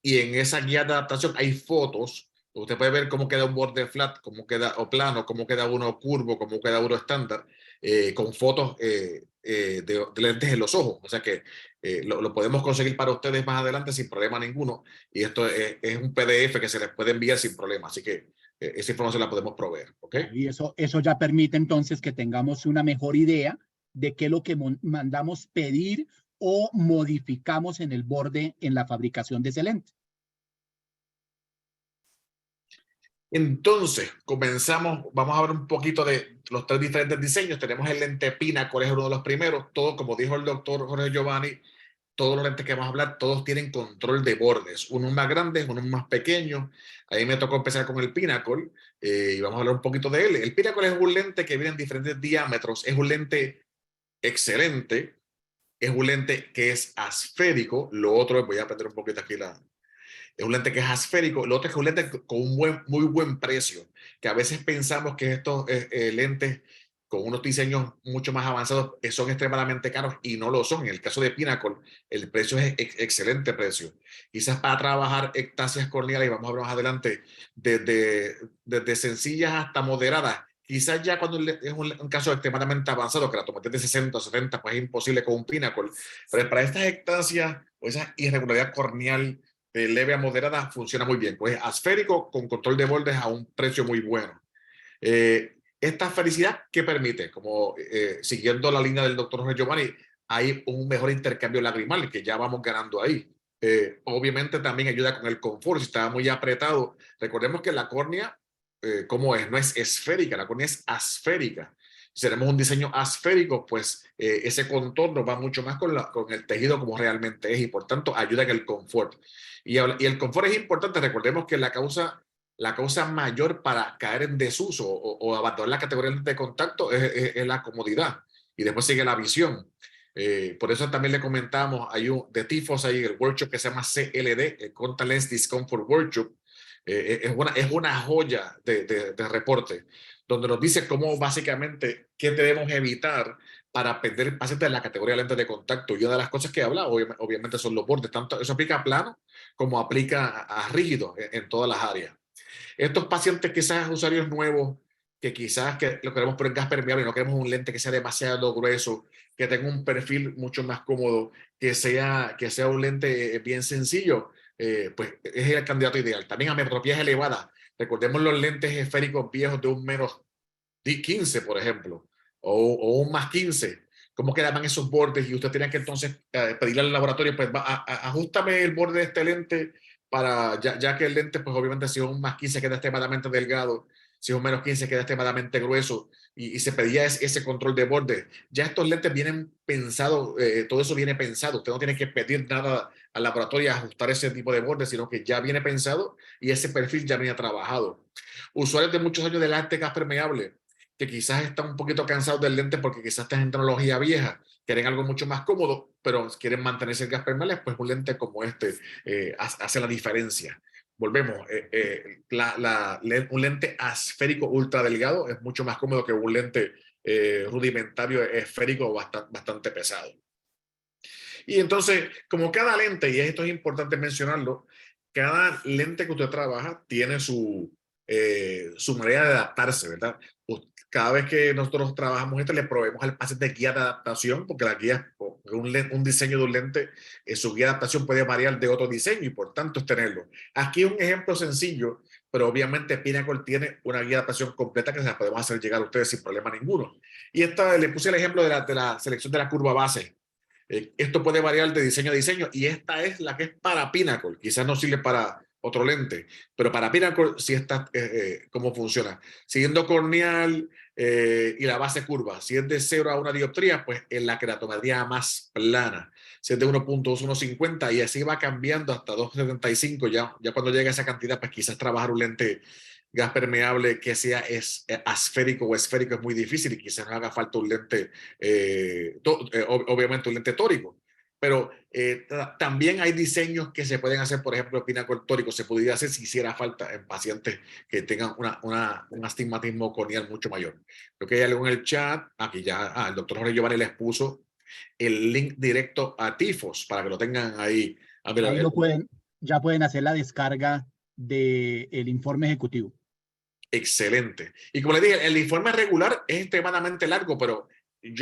Y en esa guía de adaptación hay fotos. Usted puede ver cómo queda un borde flat, cómo queda o plano, cómo queda uno curvo, cómo queda uno estándar, con fotos de lentes en los ojos. O sea que lo podemos conseguir para ustedes más adelante sin problema ninguno. Y esto es un PDF que se les puede enviar sin problema. Así que esa información la podemos proveer. ¿Okay? Y eso ya permite entonces que tengamos una mejor idea de qué es lo que mandamos pedir o modificamos en el borde en la fabricación de ese lente. Entonces, comenzamos, vamos a ver un poquito de los tres diferentes diseños. Tenemos el lente Pinnacle, es uno de los primeros. Todo, como dijo el doctor Jorge Giovanni, todos los lentes que vamos a hablar, todos tienen control de bordes. Unos más grandes, unos más pequeños. Ahí me tocó empezar con el Pinnacle y vamos a hablar un poquito de él. El Pinnacle es un lente que viene en diferentes diámetros. Es un lente excelente. Es un lente que es asférico. Lo otro, voy a aprender un poquito aquí es un lente que es asférico. Lo otro es que es un lente con un muy buen precio, que a veces pensamos que estos lentes con unos diseños mucho más avanzados son extremadamente caros y no lo son. En el caso de Pinnacle, el precio es excelente precio. Quizás para trabajar ectasias corneales, y vamos a ver más adelante, desde sencillas hasta moderadas. Quizás ya cuando es un caso extremadamente avanzado, que la tomatea de 60 o 70, pues es imposible con un Pinnacle. Pero para estas ectasias o esa irregularidad corneal leve a moderada funciona muy bien. Pues asférico con control de bordes a un precio muy bueno. Esta felicidad, ¿qué permite? Como siguiendo la línea del doctor Jorge Giovanni, hay un mejor intercambio lagrimal que ya vamos ganando ahí. Obviamente también ayuda con el confort. Si está muy apretado, recordemos que la córnea, ¿cómo es? No es esférica, la córnea es asférica. Si tenemos un diseño asférico, pues ese contorno va mucho más con el tejido como realmente es y por tanto ayuda en el confort. Y el confort es importante. Recordemos que la causa mayor para caer en desuso o abandonar la categoría de contacto es la comodidad y después sigue la visión. Por eso también le comentamos, hay de Tifos, hay el workshop que se llama CLD, el Contact Lens Discomfort Workshop. Es una joya de reporte donde nos dice cómo básicamente qué debemos evitar para perder pacientes de la categoría de lentes de contacto. Y una de las cosas que habla obviamente son los bordes, tanto eso aplica a plano como aplica a rígido en todas las áreas. Estos pacientes quizás usuarios nuevos que quizás que lo queremos poner gas permeable y no queremos un lente que sea demasiado grueso, que tenga un perfil mucho más cómodo, que sea un lente bien sencillo, pues es el candidato ideal. También a metropías elevadas. Recordemos los lentes esféricos viejos de un menos 15, por ejemplo, o un más 15. ¿Cómo quedaban esos bordes? Y usted tiene que entonces pedirle al laboratorio, pues ajustame el borde de este lente para, ya que el lente, pues obviamente si es un más 15 queda extremadamente delgado, si es un menos 15 queda extremadamente grueso y se pedía ese control de borde. Ya estos lentes vienen pensados, todo eso viene pensado. Usted no tiene que pedir nada al laboratorio a ajustar ese tipo de borde, sino que ya viene pensado y ese perfil ya viene trabajado. Usuarios de muchos años de lente gas permeable, que quizás están un poquito cansados del lente porque quizás están en tecnología vieja, quieren algo mucho más cómodo, pero quieren mantenerse el gas permeable, pues un lente como este hace la diferencia. volvemos, un lente asférico ultra delgado es mucho más cómodo que un lente rudimentario esférico bastante pesado. Y entonces, como cada lente, y esto es importante mencionarlo, cada lente que usted trabaja tiene su manera de adaptarse, ¿verdad? Cada vez que nosotros trabajamos esto, le proveemos al paciente guía de adaptación, porque la guía, un diseño de un lente, su guía de adaptación puede variar de otro diseño y por tanto es tenerlo. Aquí un ejemplo sencillo, pero obviamente Pinnacle tiene una guía de adaptación completa que se la podemos hacer llegar a ustedes sin problema ninguno. Y esta, le puse el ejemplo de la selección de la curva base. Esto puede variar de diseño a diseño y esta es la que es para Pinnacle. Quizás no sirve para otro lente, pero para Pinnacle sí está cómo funciona. Siguiendo corneal y la base curva. Si es de 0 a 1 dioptría, pues en la keratometría más plana. Si es de 1.150 y así va cambiando hasta 2.75, ya cuando llega a esa cantidad, pues quizás trabajar un lente gas permeable que sea asférico o esférico es muy difícil y quizás nos haga falta un lente, obviamente un lente tórico. Pero también hay diseños que se pueden hacer, por ejemplo, el Pinnacle tórico se podría hacer si hiciera falta en pacientes que tengan un astigmatismo corneal mucho mayor. Creo que hay algo en el chat, aquí ya, el doctor Jorge Giovanni les puso el link directo a Tifos para que lo tengan ahí. Ahí lo pueden, ya pueden hacer la descarga del informe ejecutivo. Excelente. Y como le dije, el informe regular es extremadamente largo, pero el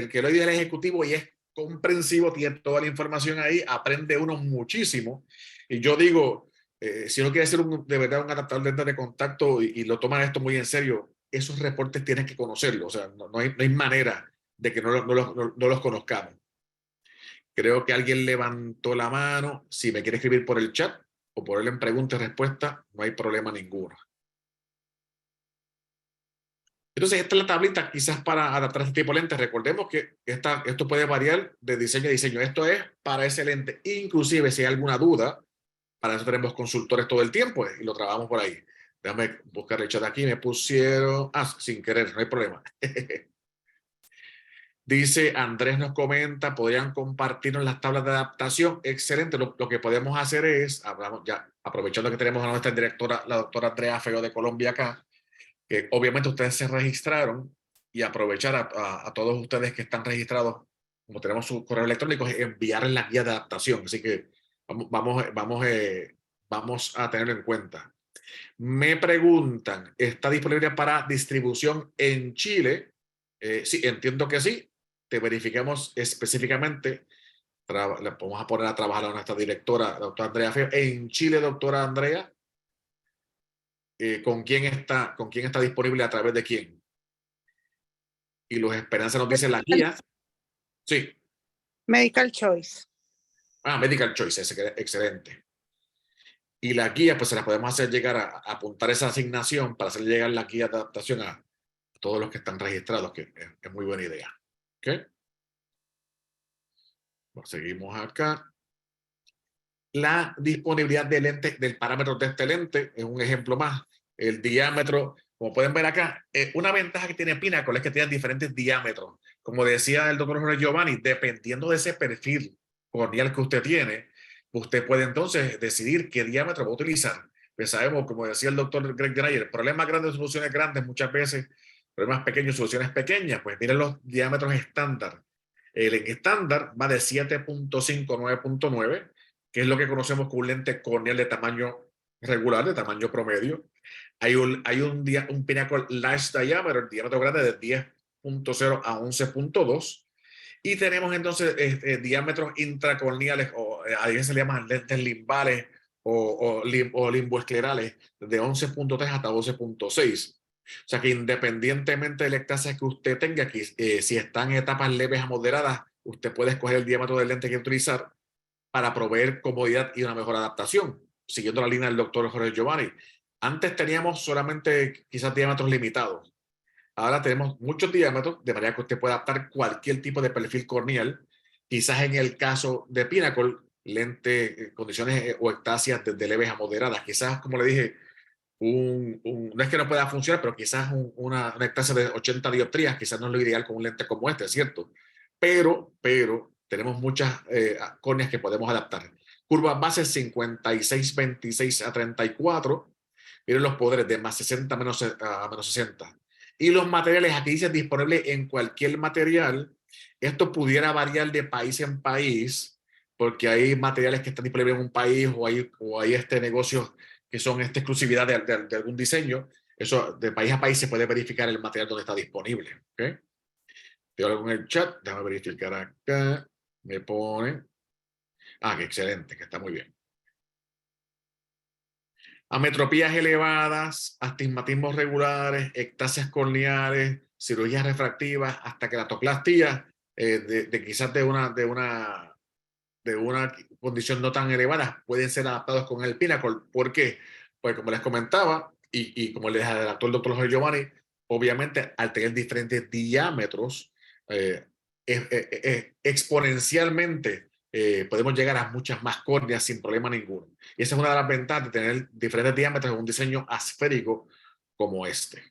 que lo di del ejecutivo y es comprensivo, tiene toda la información ahí, aprende uno muchísimo. Y yo digo, si uno quiere ser de verdad un adaptador de lentes de contacto y lo toma esto muy en serio, esos reportes tienes que conocerlos. O sea, no hay manera de que no los conozcamos. Creo que alguien levantó la mano. Si me quiere escribir por el chat o ponerle en pregunta y respuesta, no hay problema ninguno. Entonces, esta es la tablita quizás para adaptar este tipo de lentes. Recordemos que esto puede variar de diseño a diseño. Esto es para ese lente. Inclusive, si hay alguna duda, para eso tenemos consultores todo el tiempo y lo trabajamos por ahí. Déjame buscar el chat aquí. Me pusieron... sin querer, no hay problema. Dice Andrés, nos comenta, podrían compartirnos las tablas de adaptación. Excelente. Lo que podemos hacer es, hablamos ya, aprovechando que tenemos a nuestra directora, la doctora Andrea Feo de Colombia acá, que obviamente ustedes se registraron y aprovechar a todos ustedes que están registrados, como tenemos su correo electrónico, enviarles la guía de adaptación. Así que vamos a tenerlo en cuenta. Me preguntan, ¿está disponible para distribución en Chile? Sí, entiendo que sí. Te verificamos específicamente. Le vamos a poner a trabajar a nuestra directora, la doctora Andrea Feo. En Chile, doctora Andrea, ¿con quién está disponible a través de quién? Y los Esperanza nos dice la guía. Sí. Medical Choice. Medical Choice, excelente. Y la guía, pues se la podemos hacer llegar a apuntar esa asignación para hacer llegar la guía de adaptación a todos los que están registrados, que es muy buena idea. ¿Ok? Bueno, seguimos acá. La disponibilidad de lentes, del parámetro de este lente, es un ejemplo más. El diámetro, como pueden ver acá, una ventaja que tiene Pinnacle es que tiene diferentes diámetros. Como decía el doctor Jorge Giovanni, dependiendo de ese perfil corneal que usted tiene, usted puede entonces decidir qué diámetro va a utilizar. Pues sabemos, como decía el doctor Greg Dreyer, problemas grandes, soluciones grandes, muchas veces, problemas pequeños, soluciones pequeñas. Pues miren los diámetros estándar. El estándar va de 7.5 a 9.9, que es lo que conocemos como un lente corneal de tamaño regular, de tamaño promedio. Hay un Pinnacle Large Diameter, el diámetro grande de 10.0 a 11.2. Y tenemos entonces diámetros intracorneales, o a veces se le llaman lentes limbales o limboesclerales, de 11.3 hasta 12.6. O sea que independientemente de la ectasia que usted tenga, si está en etapas leves a moderadas, usted puede escoger el diámetro del lente que utilizar para proveer comodidad y una mejor adaptación, siguiendo la línea del doctor Jorge Giovanni. Antes teníamos solamente quizás diámetros limitados. Ahora tenemos muchos diámetros, de manera que usted puede adaptar cualquier tipo de perfil corneal. Quizás en el caso de Pinnacle, lente, condiciones o ectasias desde leves a moderadas. Quizás, como le dije, no es que no pueda funcionar, pero quizás una ectasia de 80 dioptrías, quizás no es lo ideal con un lente como este, ¿cierto? Pero tenemos muchas córneas que podemos adaptar. Curva base 56, 26 a 34. Miren los poderes de más 60 a menos 60. Y los materiales, aquí dice disponible en cualquier material. Esto pudiera variar de país en país, porque hay materiales que están disponibles en un país o hay negocios que son exclusividad de algún diseño. Eso de país a país se puede verificar el material donde está disponible. ¿Okay? Te algo en el chat, déjame verificar acá. Me ponen. Ah, qué excelente, que está muy bien. Ametropías elevadas, astigmatismos regulares, ectasias corneales, cirugías refractivas, hasta queratoplastia, quizás de una condición no tan elevada, pueden ser adaptados con el Pinnacle. ¿Por qué? Pues como les comentaba, y como les adelantó el doctor Jorge Giovanni, obviamente al tener diferentes diámetros, exponencialmente podemos llegar a muchas más córneas sin problema ninguno. Y esa es una de las ventajas de tener diferentes diámetros en un diseño esférico como este.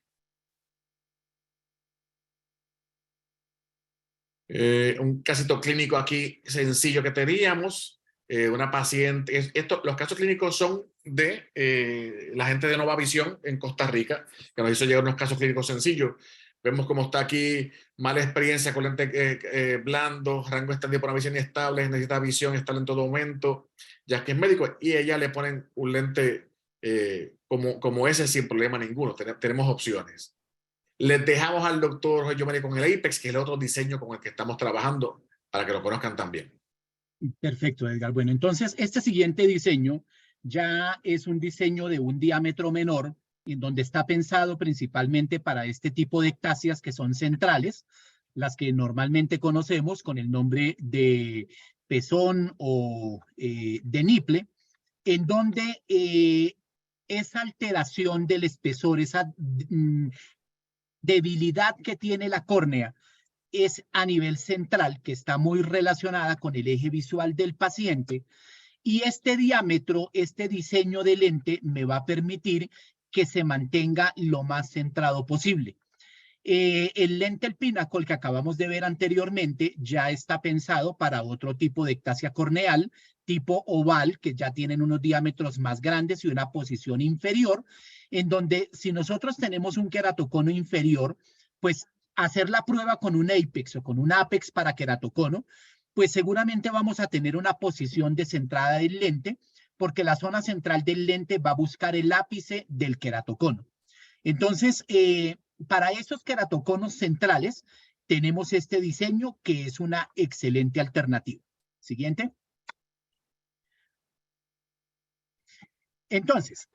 Un casito clínico aquí sencillo que teníamos. Una paciente, los casos clínicos son de la gente de Nova Visión en Costa Rica, que nos hizo llegar unos casos clínicos sencillos. Vemos cómo está aquí, mala experiencia con lentes blandos, rango extendido por una visión inestable, necesita visión estable en todo momento, ya que es médico, y ella le ponen un lente como ese sin problema ninguno. Tenemos opciones. Les dejamos al doctor Giovanni con el Apex, que es el otro diseño con el que estamos trabajando, para que lo conozcan también. Perfecto, Edgar. Bueno, entonces este siguiente diseño ya es un diseño de un diámetro menor, en donde está pensado principalmente para este tipo de ectasias que son centrales, las que normalmente conocemos con el nombre de pezón o de nipple, en donde esa alteración del espesor, esa debilidad que tiene la córnea, es a nivel central, que está muy relacionada con el eje visual del paciente, y este diámetro, este diseño de lente me va a permitir que se mantenga lo más centrado posible. El lente el Pinnacle que acabamos de ver anteriormente ya está pensado para otro tipo de ectasia corneal, tipo oval, que ya tienen unos diámetros más grandes y una posición inferior, en donde si nosotros tenemos un queratocono inferior, pues hacer la prueba con un Apex o con un Apex para queratocono, pues seguramente vamos a tener una posición descentrada del lente, porque la zona central del lente va a buscar el ápice del queratocono. Entonces, para esos queratoconos centrales, tenemos este diseño que es una excelente alternativa. Siguiente. Entonces,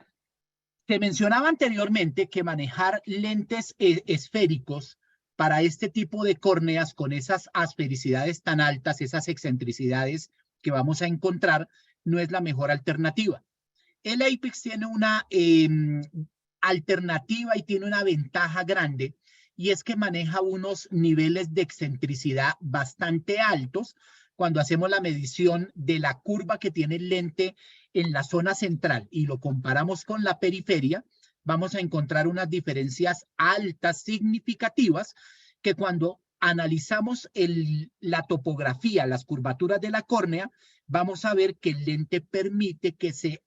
se mencionaba anteriormente que manejar lentes esféricos para este tipo de córneas con esas asfericidades tan altas, esas excentricidades que vamos a encontrar, no es la mejor alternativa. El Apex tiene una alternativa y tiene una ventaja grande, y es que maneja unos niveles de excentricidad bastante altos cuando hacemos la medición de la curva que tiene el lente en la zona central y lo comparamos con la periferia, vamos a encontrar unas diferencias altas significativas que cuando analizamos la topografía, las curvaturas de la córnea, vamos a ver que el lente permite que se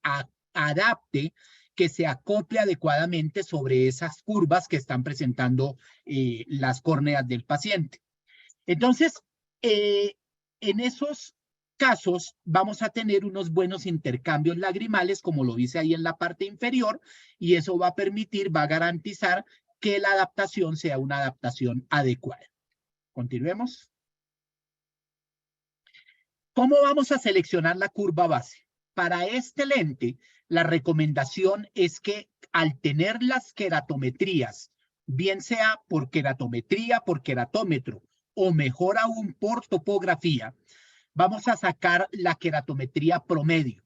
adapte, que se acople adecuadamente sobre esas curvas que están presentando las córneas del paciente. Entonces, en esos casos vamos a tener unos buenos intercambios lagrimales, como lo dice ahí en la parte inferior, y eso va a permitir, va a garantizar que la adaptación sea una adaptación adecuada. Continuemos. ¿Cómo vamos a seleccionar la curva base? Para este lente, la recomendación es que al tener las queratometrías, bien sea por queratometría, por queratómetro, o mejor aún por topografía, vamos a sacar la queratometría promedio.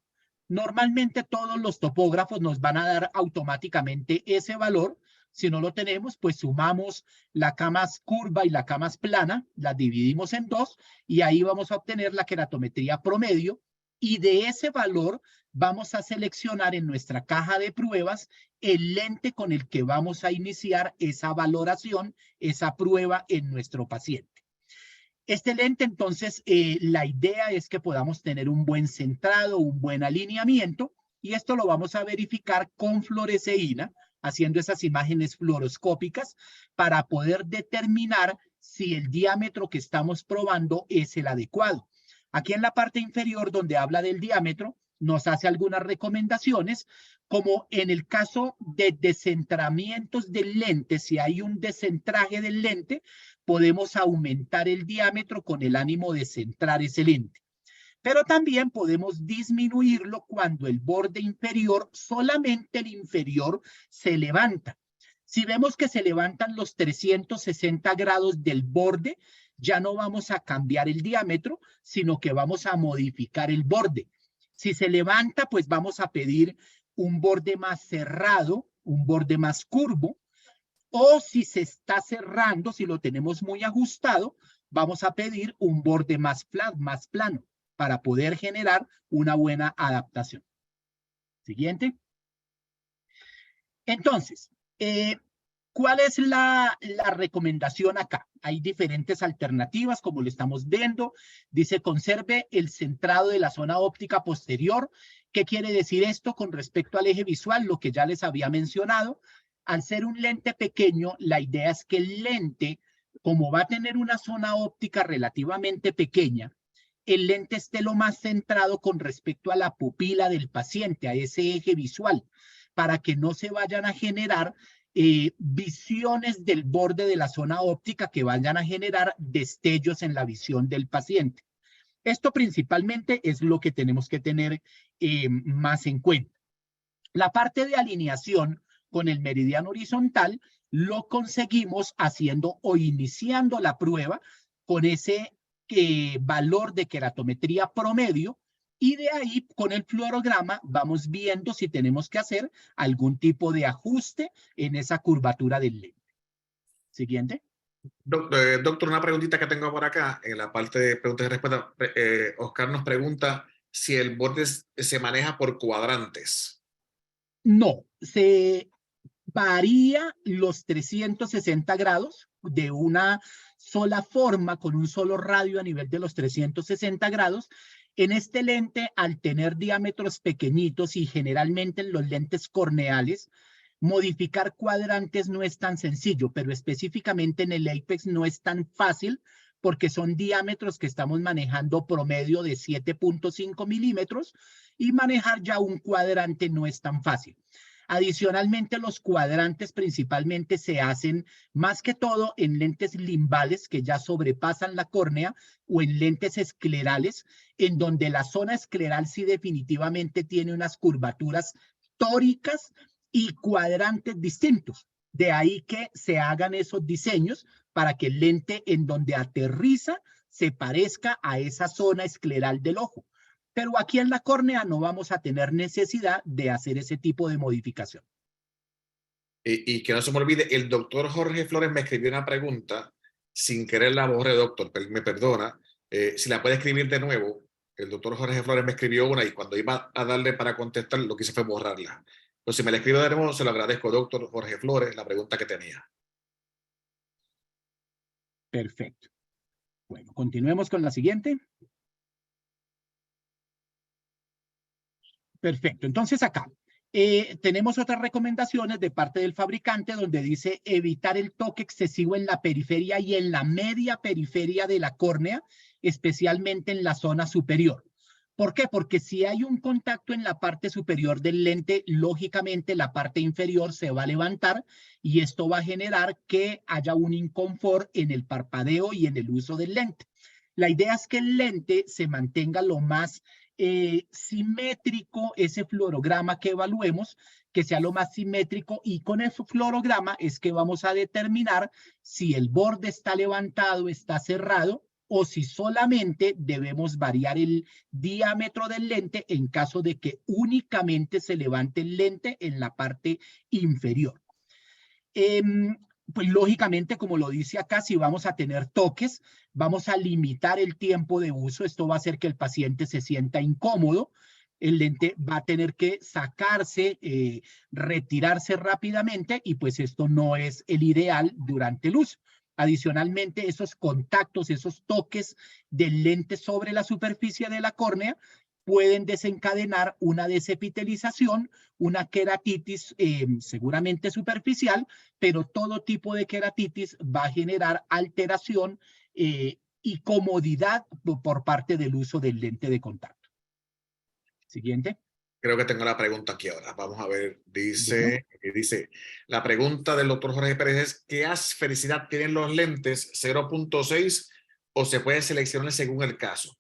Normalmente todos los topógrafos nos van a dar automáticamente ese valor. Si no lo tenemos, pues sumamos la camas curva y la camas plana, las dividimos en dos y ahí vamos a obtener la queratometría promedio, y de ese valor vamos a seleccionar en nuestra caja de pruebas el lente con el que vamos a iniciar esa valoración, esa prueba en nuestro paciente. Este lente, entonces, la idea es que podamos tener un buen centrado, un buen alineamiento, y esto lo vamos a verificar con fluoresceína, haciendo esas imágenes fluoroscópicas para poder determinar si el diámetro que estamos probando es el adecuado. Aquí en la parte inferior, donde habla del diámetro, nos hace algunas recomendaciones, como en el caso de descentramientos del lente, si hay un descentraje del lente, podemos aumentar el diámetro con el ánimo de centrar ese lente. Pero también podemos disminuirlo cuando el borde inferior, solamente el inferior, se levanta. Si vemos que se levantan los 360 grados del borde, ya no vamos a cambiar el diámetro, sino que vamos a modificar el borde. Si se levanta, pues vamos a pedir un borde más cerrado, un borde más curvo, o si se está cerrando, si lo tenemos muy ajustado, vamos a pedir un borde más plano para poder generar una buena adaptación. Siguiente. Entonces, ¿cuál es la recomendación acá? Hay diferentes alternativas, como lo estamos viendo. Dice, conserve el centrado de la zona óptica posterior. ¿Qué quiere decir esto con respecto al eje visual? Lo que ya les había mencionado. Al ser un lente pequeño, la idea es que el lente, como va a tener una zona óptica relativamente pequeña, el lente esté lo más centrado con respecto a la pupila del paciente, a ese eje visual, para que no se vayan a generar visiones del borde de la zona óptica que vayan a generar destellos en la visión del paciente. Esto principalmente es lo que tenemos que tener más en cuenta. La parte de alineación con el meridiano horizontal lo conseguimos haciendo o iniciando la prueba con ese valor de queratometría promedio, y de ahí con el fluorograma vamos viendo si tenemos que hacer algún tipo de ajuste en esa curvatura del lente. Siguiente. Doctor, una preguntita que tengo por acá, en la parte de preguntas y respuestas. Oscar nos pregunta si el borde se maneja por cuadrantes. No, se varía los 360 grados de una sola forma, con un solo radio a nivel de los 360 grados. En este lente, al tener diámetros pequeñitos y generalmente en los lentes corneales, modificar cuadrantes no es tan sencillo, pero específicamente en el Apex no es tan fácil porque son diámetros que estamos manejando promedio de 7.5 milímetros y manejar ya un cuadrante no es tan fácil. Adicionalmente, los cuadrantes principalmente se hacen más que todo en lentes limbales que ya sobrepasan la córnea o en lentes esclerales, en donde la zona escleral sí definitivamente tiene unas curvaturas tóricas y cuadrantes distintos. De ahí que se hagan esos diseños para que el lente en donde aterriza se parezca a esa zona escleral del ojo. Pero aquí en la córnea no vamos a tener necesidad de hacer ese tipo de modificación. Y que no se me olvide, el doctor Jorge Flores me escribió una pregunta, sin querer la borré, doctor, me perdona, si la puede escribir de nuevo. El doctor Jorge Flores me escribió una y cuando iba a darle para contestar, lo que hice fue borrarla. Entonces, si me la escribe de nuevo, se lo agradezco, doctor Jorge Flores, la pregunta que tenía. Perfecto. Bueno, continuemos con la siguiente. Perfecto. Entonces acá tenemos otras recomendaciones de parte del fabricante donde dice evitar el toque excesivo en la periferia y en la media periferia de la córnea, especialmente en la zona superior. ¿Por qué? Porque si hay un contacto en la parte superior del lente, lógicamente la parte inferior se va a levantar y esto va a generar que haya un inconfort en el parpadeo y en el uso del lente. La idea es que el lente se mantenga lo más simétrico, ese fluorograma que evaluemos, que sea lo más simétrico, y con ese fluorograma es que vamos a determinar si el borde está levantado, está cerrado, o si solamente debemos variar el diámetro del lente en caso de que únicamente se levante el lente en la parte inferior. Pues lógicamente, como lo dice acá, si vamos a tener toques, vamos a limitar el tiempo de uso. Esto va a hacer que el paciente se sienta incómodo. El lente va a tener que sacarse, retirarse rápidamente, y pues esto no es el ideal durante el uso. Adicionalmente, esos contactos, esos toques del lente sobre la superficie de la córnea pueden desencadenar una desepitelización, una queratitis seguramente superficial, pero todo tipo de queratitis va a generar alteración y comodidad por parte del uso del lente de contacto. Siguiente. Creo que tengo la pregunta aquí ahora. Vamos a ver. Bueno. Dice, la pregunta del doctor Jorge Pérez es, ¿qué asfericidad tienen los lentes? ¿0.6 o se puede seleccionar según el caso?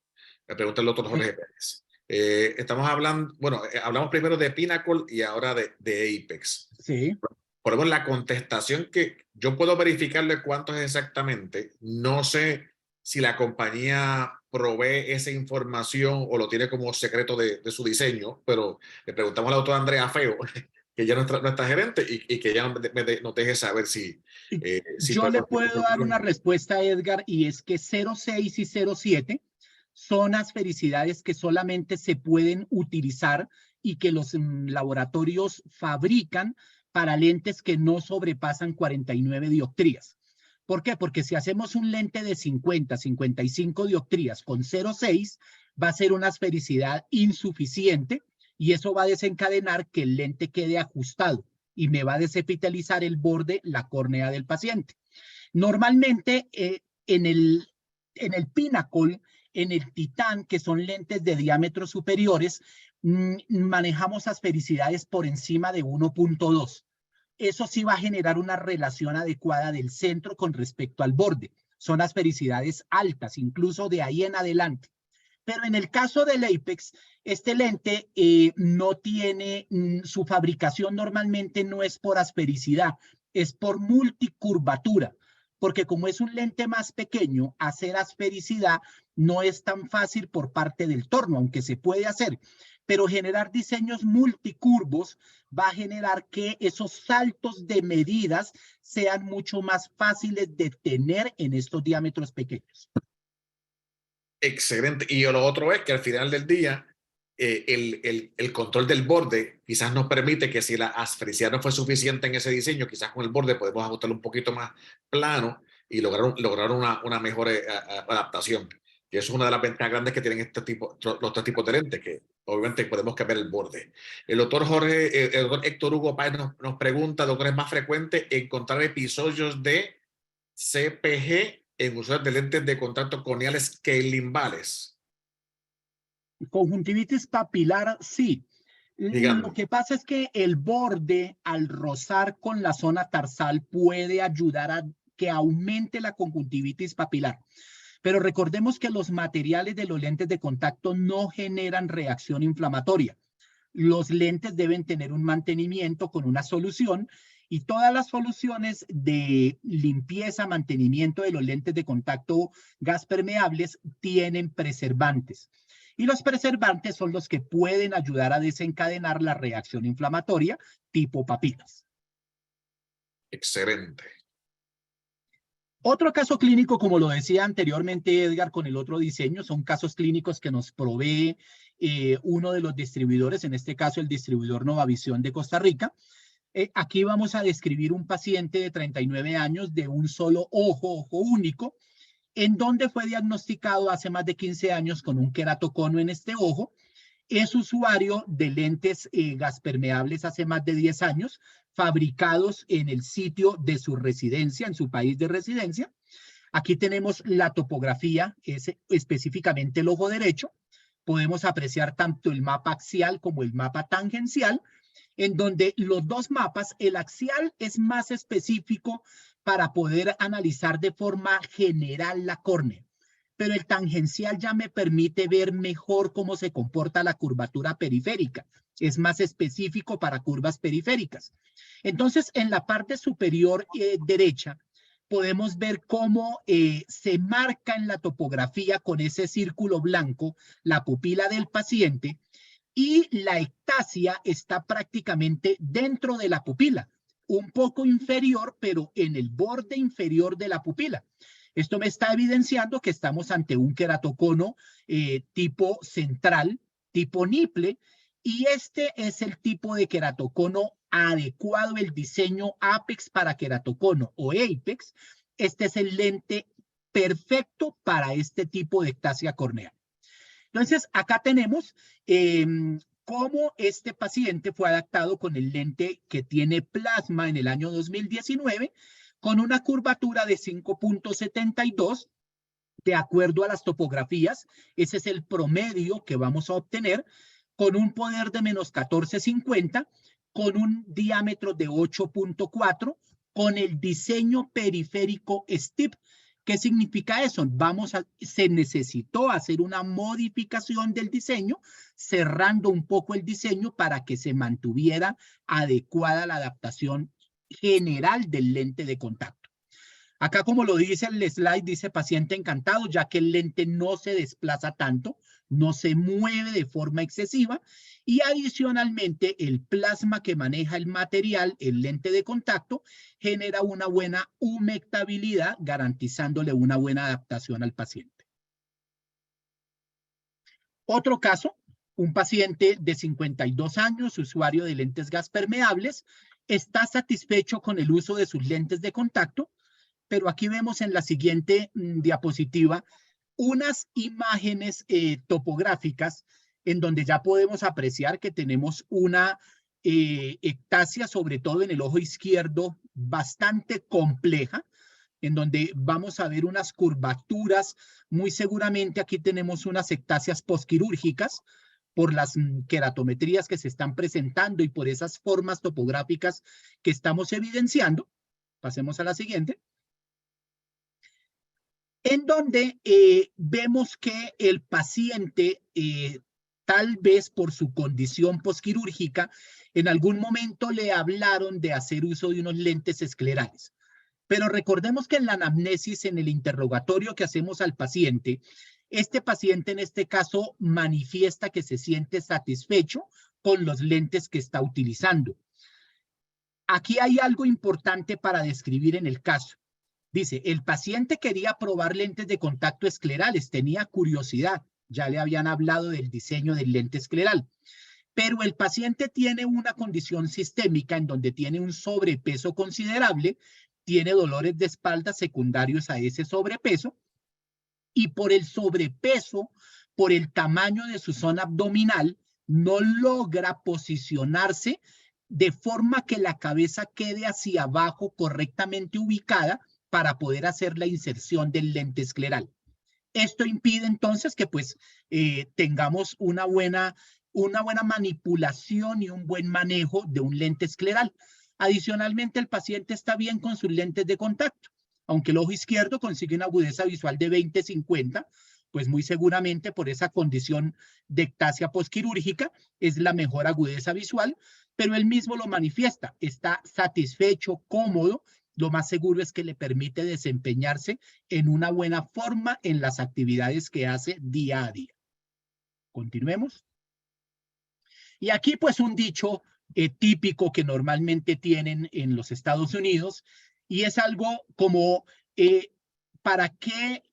Me pregunta el doctor Jorge Pérez. Estamos hablando, bueno, hablamos primero de Pinnacle y ahora de Apex. Sí. Por ejemplo, la contestación que yo puedo verificarle cuánto es exactamente, no sé si la compañía provee esa información o lo tiene como secreto de su diseño, pero le preguntamos a la doctora Andrea Feo, que ya es nuestra gerente, y que ella nos deje saber si... Yo le puedo dar una respuesta, Edgar, y es que 0.6 y 0.7 son asfericidades que solamente se pueden utilizar y que los laboratorios fabrican para lentes que no sobrepasan 49 dioptrías. ¿Por qué? Porque si hacemos un lente de 50, 55 dioptrías con 0.6, va a ser una asfericidad insuficiente y eso va a desencadenar que el lente quede ajustado y me va a desepitalizar el borde, la córnea del paciente. Normalmente en el Pinnacle, en el Titan, que son lentes de diámetros superiores, manejamos asfericidades por encima de 1.2. Eso sí va a generar una relación adecuada del centro con respecto al borde. Son asfericidades altas, incluso de ahí en adelante. Pero en el caso del Apex, este lente no tiene, su fabricación normalmente no es por asfericidad, es por multicurvatura, porque como es un lente más pequeño, hacer asfericidad no es tan fácil por parte del torno, aunque se puede hacer. Pero generar diseños multicurvos va a generar que esos saltos de medidas sean mucho más fáciles de tener en estos diámetros pequeños. Excelente. Y lo otro es que al final del día, el control del borde quizás nos permite que si la asfericidad no fue suficiente en ese diseño, quizás con el borde podemos ajustarlo un poquito más plano y lograr una mejor adaptación. Y eso es una de las ventajas grandes que tienen los tres tipos de lentes, que obviamente podemos cambiar el borde. El doctor Héctor Hugo Páez nos pregunta, doctor, ¿es más frecuente encontrar episodios de CPG en usuarios de lentes de contacto corneales que limbales? Conjuntivitis papilar, sí. Dígame. Lo que pasa es que el borde, al rozar con la zona tarsal, puede ayudar a que aumente la conjuntivitis papilar. Pero recordemos que los materiales de los lentes de contacto no generan reacción inflamatoria. Los lentes deben tener un mantenimiento con una solución y todas las soluciones de limpieza, mantenimiento de los lentes de contacto gas permeables tienen preservantes. Y los preservantes son los que pueden ayudar a desencadenar la reacción inflamatoria tipo papilas. Excelente. Otro caso clínico, como lo decía anteriormente Edgar con el otro diseño, son casos clínicos que nos provee uno de los distribuidores, en este caso el distribuidor Novavisión de Costa Rica. Aquí vamos a describir un paciente de 39 años de un solo ojo único, en donde fue diagnosticado hace más de 15 años con un queratocono en este ojo. Es usuario de lentes gas permeables hace más de 10 años, fabricados en el sitio de su residencia, en su país de residencia. Aquí tenemos la topografía, es específicamente el ojo derecho. Podemos apreciar tanto el mapa axial como el mapa tangencial, en donde los dos mapas, el axial es más específico para poder analizar de forma general la córnea, pero el tangencial ya me permite ver mejor cómo se comporta la curvatura periférica. Es más específico para curvas periféricas. Entonces, en la parte superior derecha, podemos ver cómo se marca en la topografía con ese círculo blanco la pupila del paciente y la ectasia está prácticamente dentro de la pupila, un poco inferior, pero en el borde inferior de la pupila. Esto me está evidenciando que estamos ante un queratocono tipo central, tipo Nipple, y este es el tipo de queratocono adecuado, el diseño Apex para queratocono o Apex, este es el lente perfecto para este tipo de ectasia corneal. Entonces, acá tenemos cómo este paciente fue adaptado con el lente que tiene plasma en el año 2019, con una curvatura de 5.72, de acuerdo a las topografías. Ese es el promedio que vamos a obtener, con un poder de menos 1450, con un diámetro de 8.4, con el diseño periférico STIP. ¿Qué significa eso? Se necesitó hacer una modificación del diseño, cerrando un poco el diseño para que se mantuviera adecuada la adaptación general del lente de contacto. Acá, como lo dice el slide, dice paciente encantado, ya que el lente no se desplaza tanto, no se mueve de forma excesiva, y adicionalmente el plasma que maneja el material, el lente de contacto, genera una buena humectabilidad, garantizándole una buena adaptación al paciente. Otro caso, un paciente de 52 años, usuario de lentes gas permeables, está satisfecho con el uso de sus lentes de contacto, pero aquí vemos en la siguiente diapositiva unas imágenes topográficas en donde ya podemos apreciar que tenemos una ectasia, sobre todo en el ojo izquierdo, bastante compleja, en donde vamos a ver unas curvaturas. Muy seguramente aquí tenemos unas ectasias posquirúrgicas por las queratometrías que se están presentando y por esas formas topográficas que estamos evidenciando. Pasemos a la siguiente. En donde vemos que el paciente, tal vez por su condición posquirúrgica, en algún momento le hablaron de hacer uso de unos lentes esclerales. Pero recordemos que en la anamnesis, en el interrogatorio que hacemos al paciente, este paciente en este caso manifiesta que se siente satisfecho con los lentes que está utilizando. Aquí hay algo importante para describir en el caso. Dice, el paciente quería probar lentes de contacto esclerales, tenía curiosidad, ya le habían hablado del diseño del lente escleral, pero el paciente tiene una condición sistémica en donde tiene un sobrepeso considerable, tiene dolores de espalda secundarios a ese sobrepeso, y por el sobrepeso, por el tamaño de su zona abdominal, no logra posicionarse de forma que la cabeza quede hacia abajo correctamente ubicada para poder hacer la inserción del lente escleral. Esto impide entonces que pues tengamos una buena manipulación y un buen manejo de un lente escleral. Adicionalmente, el paciente está bien con sus lentes de contacto. Aunque el ojo izquierdo consigue una agudeza visual de 20-50, pues muy seguramente por esa condición de ectasia posquirúrgica es la mejor agudeza visual, pero él mismo lo manifiesta, está satisfecho, cómodo. Lo más seguro es que le permite desempeñarse en una buena forma en las actividades que hace día a día. Continuemos. Y aquí pues un dicho típico que normalmente tienen en los Estados Unidos, y es algo como, ¿para qué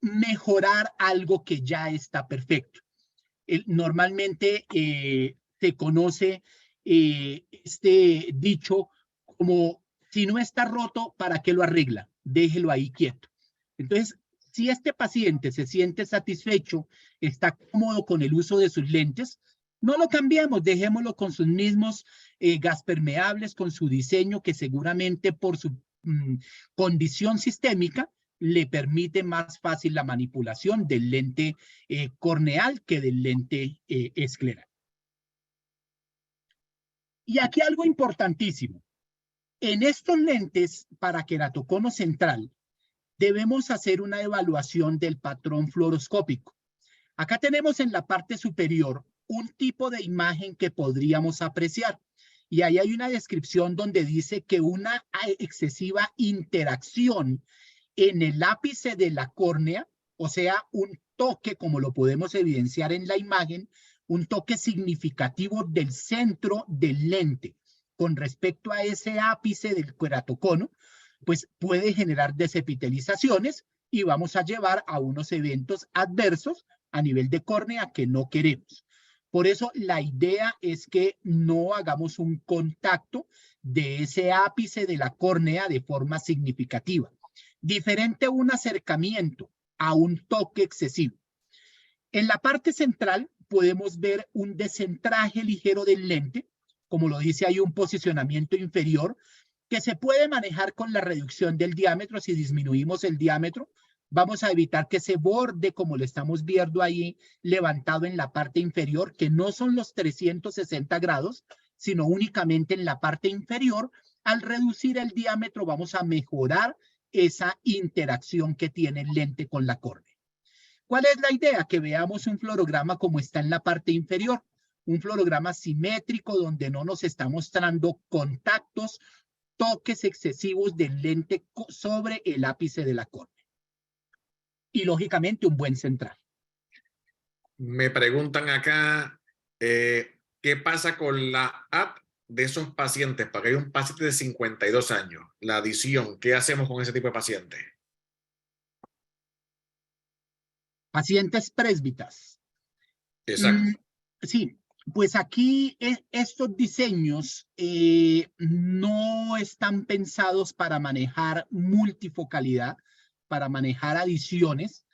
mejorar algo que ya está perfecto? Normalmente se conoce este dicho como, si no está roto, ¿para qué lo arregla? Déjelo ahí quieto. Entonces, si este paciente se siente satisfecho, está cómodo con el uso de sus lentes, no lo cambiamos, dejémoslo con sus mismos gas permeables, con su diseño que seguramente por su condición sistémica le permite más fácil la manipulación del lente corneal que del lente escleral. Y aquí algo importantísimo. En estos lentes para queratocono central debemos hacer una evaluación del patrón fluoroscópico. Acá tenemos en la parte superior un tipo de imagen que podríamos apreciar. Y ahí hay una descripción donde dice que una excesiva interacción en el ápice de la córnea, o sea, un toque, como lo podemos evidenciar en la imagen, un toque significativo del centro del lente con respecto a ese ápice del queratocono, pues puede generar desepitelizaciones y vamos a llevar a unos eventos adversos a nivel de córnea que no queremos. Por eso la idea es que no hagamos un contacto de ese ápice de la córnea de forma significativa. diferente a un acercamiento, a un toque excesivo. En la parte central podemos ver un descentraje ligero del lente, como lo dice ahí, un posicionamiento inferior, que se puede manejar con la reducción del diámetro. Si disminuimos el diámetro, vamos a evitar que ese borde, como lo estamos viendo ahí, levantado en la parte inferior, que no son los 360 grados, sino únicamente en la parte inferior. Al reducir el diámetro, vamos a mejorar esa interacción que tiene el lente con la córnea. ¿Cuál es la idea? Que veamos un fluorograma como está en la parte inferior, un fluorograma simétrico donde no nos está mostrando contactos, toques excesivos del lente sobre el ápice de la córnea. Y lógicamente un buen central. Me preguntan acá, ¿qué pasa con la app de esos pacientes? Porque hay un paciente de 52 años, la adición, ¿qué hacemos con ese tipo de paciente? Pacientes presbitas. Exacto. Sí, pues aquí estos diseños no están pensados para manejar multifocalidad, para manejar adiciones.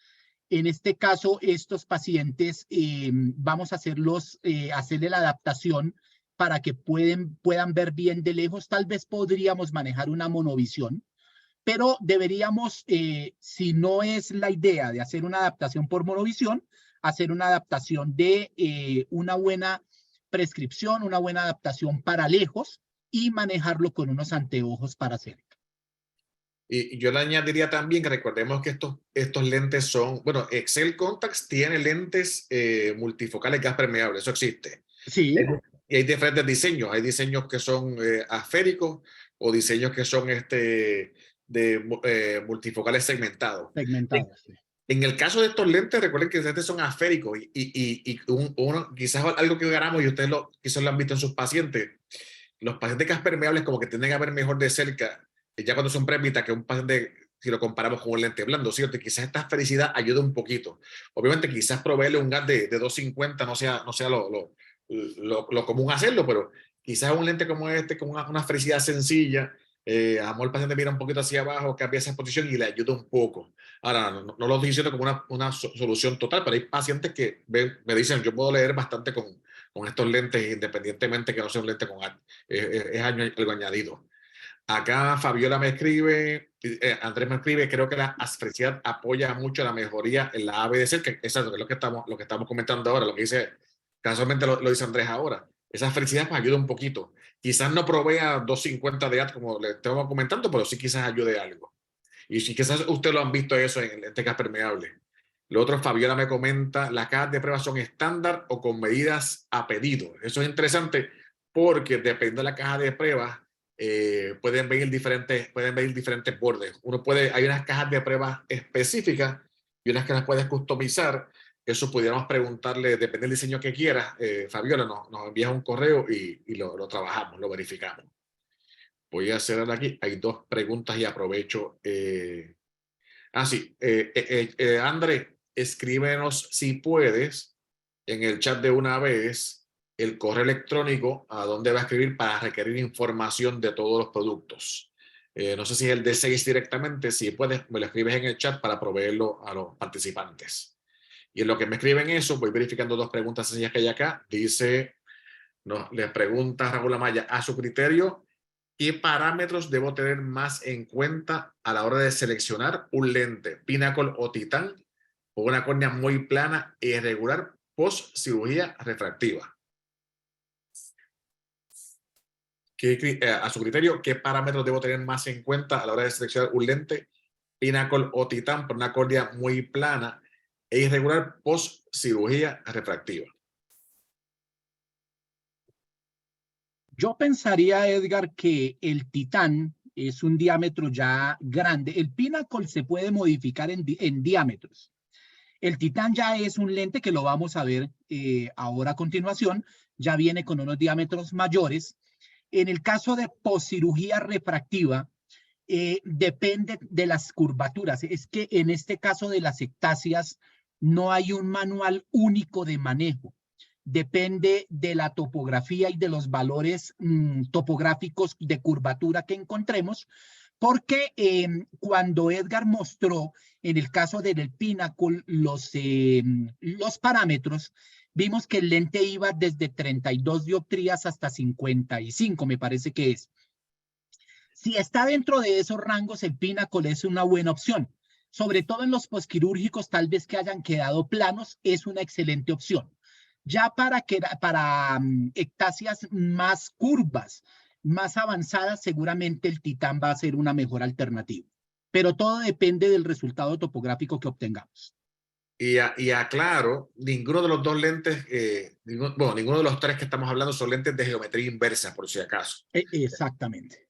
En este caso, estos pacientes vamos a hacerle la adaptación para que puedan ver bien de lejos. Tal vez podríamos manejar una monovisión, pero deberíamos, si no es la idea de hacer una adaptación por monovisión, hacer una adaptación de una buena prescripción, una buena adaptación para lejos y manejarlo con unos anteojos para cerca. Y yo le añadiría también que recordemos que estos lentes son, bueno, Excel Contacts tiene lentes multifocales gas permeables, eso existe. Sí. Y hay diferentes diseños, hay diseños que son asféricos o diseños que son multifocales segmentados. Segmentados. Sí. En el caso de estos lentes, recuerden que los lentes son asféricos y quizás algo que ganamos y ustedes quizás lo han visto en sus pacientes, los pacientes gas permeables como que tienden a ver mejor de cerca ya cuando son presbitas que un paciente, si lo comparamos con un lente blando, ¿cierto? Y quizás esta esfericidad ayuda un poquito. Obviamente quizás proveerle un gas de 250 no sea lo común hacerlo, pero quizás un lente como este, con una esfericidad sencilla, a lo mejor el paciente mira un poquito hacia abajo, cambia esa posición y le ayuda un poco. Ahora, no lo estoy diciendo como una solución total, pero hay pacientes que me dicen, yo puedo leer bastante con estos lentes, independientemente que no sea un lente con algo añadido. Acá Fabiola me escribe, Andrés me escribe, creo que la asfericidad apoya mucho la mejoría en la ABDC, que eso es lo que estamos comentando ahora, lo que dice, casualmente lo dice Andrés ahora. Esa asfericidad pues ayuda un poquito. Quizás no provea 250 de AT como le estamos comentando, pero sí quizás ayude algo. Y si quizás usted lo han visto eso en lentes gas permeable. Lo otro, Fabiola me comenta, las cajas de pruebas son estándar o con medidas a pedido. Eso es interesante porque depende de la caja de pruebas, pueden venir diferentes bordes. Hay unas cajas de pruebas específicas y unas que las puedes customizar. Eso pudiéramos preguntarle, depende del diseño que quieras. Fabiola, nos envías un correo y lo trabajamos, lo verificamos. Voy a hacer aquí, hay dos preguntas y aprovecho. Sí, André, escríbenos si puedes en el chat de una vez el correo electrónico a donde va a escribir para requerir información de todos los productos. No sé si es el D6 directamente, si puedes, me lo escribes en el chat para proveerlo a los participantes. Y en lo que me escriben eso, voy verificando dos preguntas sencillas que hay acá. Dice, les pregunta Raúl Amaya, a su criterio, ¿qué parámetros debo tener más en cuenta a la hora de seleccionar un lente Pinnacle o Titan o una córnea muy plana e irregular post cirugía refractiva? A su criterio, ¿qué parámetros debo tener más en cuenta a la hora de seleccionar un lente Pinnacle o Titan por una córnea muy plana e irregular post cirugía refractiva? Yo pensaría, Edgar, que el Titán es un diámetro ya grande. El Pinnacle se puede modificar en diámetros. El Titán ya es un lente que lo vamos a ver ahora a continuación. Ya viene con unos diámetros mayores. En el caso de poscirugía refractiva, depende de las curvaturas. Es que en este caso de las ectasias no hay un manual único de manejo. Depende de la topografía y de los valores topográficos de curvatura que encontremos Porque cuando Edgar mostró en el caso del Pinnacle los parámetros, vimos que el lente iba desde 32 dioptrías hasta 55, me parece que es. Si está dentro de esos rangos, el Pinnacle es una buena opción. Sobre todo en los posquirúrgicos, tal vez que hayan quedado planos, es una excelente opción. Ya para ectasias más curvas, más avanzadas, seguramente el Titán va a ser una mejor alternativa. Pero todo depende del resultado topográfico que obtengamos. Y aclaro, ninguno de los dos lentes, ninguno de los tres que estamos hablando son lentes de geometría inversa, por si acaso. Exactamente.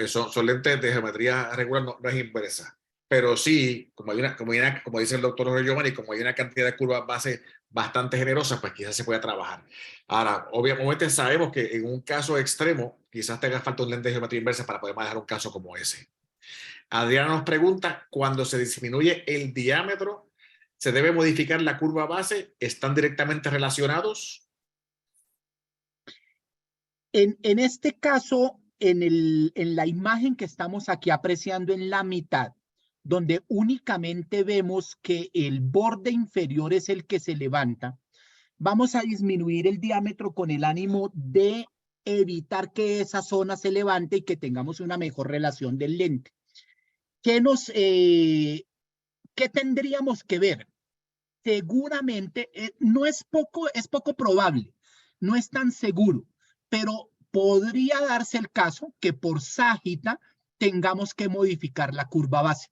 Son lentes de geometría regular, no es inversa. Pero sí, como dice el doctor Jorge Giovanni, como hay una cantidad de curvas base bastante generosas, pues quizás se pueda trabajar. Ahora, obviamente sabemos que en un caso extremo, quizás tenga falta un lente de geometría inversa para poder manejar un caso como ese. Adriana nos pregunta, cuando se disminuye el diámetro, ¿se debe modificar la curva base? ¿Están directamente relacionados? En este caso, en la imagen que estamos aquí apreciando en la mitad, donde únicamente vemos que el borde inferior es el que se levanta, vamos a disminuir el diámetro con el ánimo de evitar que esa zona se levante y que tengamos una mejor relación del lente. ¿Qué tendríamos que ver? Seguramente, es poco probable, no es tan seguro, pero podría darse el caso que por ságita tengamos que modificar la curva base.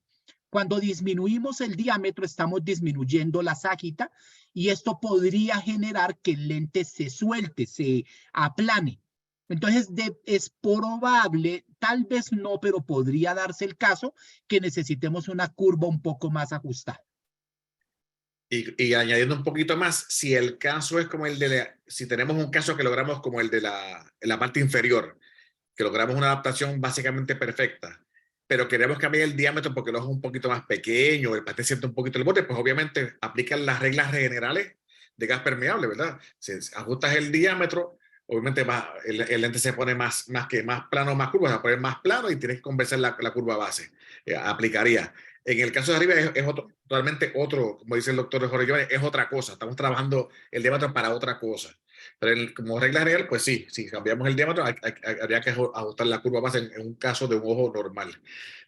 Cuando disminuimos el diámetro, estamos disminuyendo la ságita y esto podría generar que el lente se suelte, se aplane. Entonces, es probable, tal vez no, pero podría darse el caso que necesitemos una curva un poco más ajustada. Y añadiendo un poquito más, si el caso es como si tenemos un caso que logramos como el de la parte inferior, que logramos una adaptación básicamente perfecta, pero queremos cambiar el diámetro porque el ojo es un poquito más pequeño, el paté siente un poquito el borde, pues obviamente aplican las reglas generales de gas permeable, ¿verdad? Si ajustas el diámetro, obviamente el lente se pone más plano, más curvo, se va a poner más plano y tienes que conversar la curva base. Aplicaría. En el caso de arriba es totalmente otro, como dice el doctor Jorge Giovanni, es otra cosa. Estamos trabajando el diámetro para otra cosa. Pero como regla general, pues sí, si cambiamos el diámetro, habría que ajustar la curva base en un caso de un ojo normal.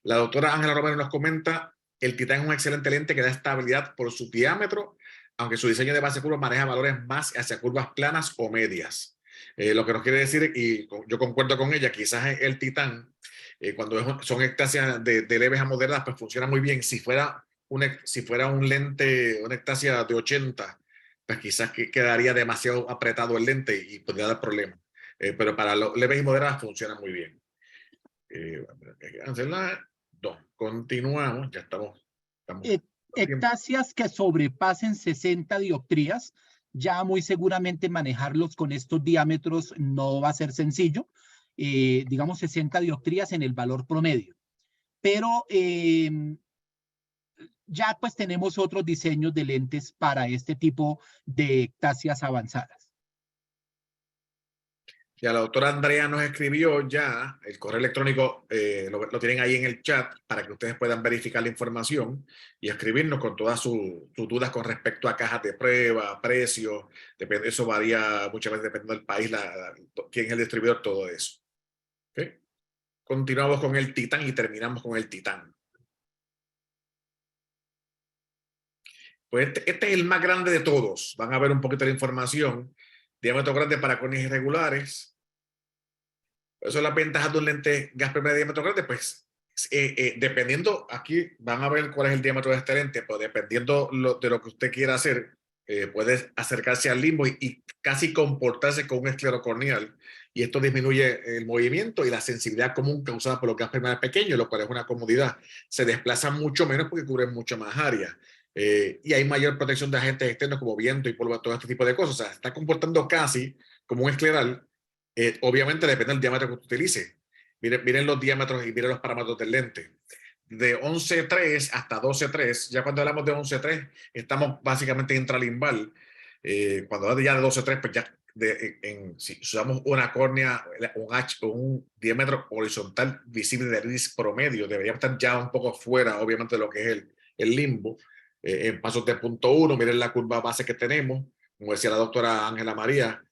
La doctora Ángela Romero nos comenta, el Titán es un excelente lente que da estabilidad por su diámetro, aunque su diseño de base curva maneja valores más hacia curvas planas o medias. Lo que nos quiere decir, y yo concuerdo con ella, quizás el Titán, cuando son ectasias de leves a moderadas, pues funciona muy bien. Si fuera un lente, una ectasia de 80, pues quizás quedaría demasiado apretado el lente y podría dar problemas. Pero para los leves y moderadas funciona muy bien. Continuamos, ya estamos Ectasias que sobrepasen 60 dioptrías, ya muy seguramente manejarlos con estos diámetros no va a ser sencillo. Digamos 60 dioptrías en el valor promedio. Pero ya pues tenemos otros diseños de lentes para este tipo de ectasias avanzadas. Ya la doctora Andrea nos escribió ya, el correo electrónico lo tienen ahí en el chat para que ustedes puedan verificar la información y escribirnos con todas sus dudas con respecto a cajas de prueba, precios, eso varía muchas veces dependiendo del país, quién es el distribuidor, todo eso. ¿Okay? Continuamos con el Titán y terminamos con el Titán. Pues este es el más grande de todos. Van a ver un poquito de información. Diámetro grande para córneas irregulares. Eso es la ventaja de un lente gas permeable de diámetro grande, pues dependiendo, aquí van a ver cuál es el diámetro de este lente, pero dependiendo de lo que usted quiera hacer, puede acercarse al limbo y casi comportarse con un esclerocorneal, y esto disminuye el movimiento y la sensibilidad común causada por los gas permeables pequeños, lo cual es una comodidad. Se desplazan mucho menos porque cubren mucho más área. Y hay mayor protección de agentes externos como viento y polvo, todo este tipo de cosas. O sea, está comportando casi como un escleral. Obviamente depende del diámetro que usted utilice. Miren los diámetros y miren los parámetros del lente. De 11.3 hasta 12.3, ya cuando hablamos de 11.3, estamos básicamente intralimbal. Cuando hablamos ya de 12.3, pues ya si usamos una córnea, un diámetro horizontal visible de iris promedio, debería estar ya un poco fuera, obviamente, de lo que es el limbo. En pasos de punto 1, miren la curva base que tenemos, como decía la doctora Ángela María,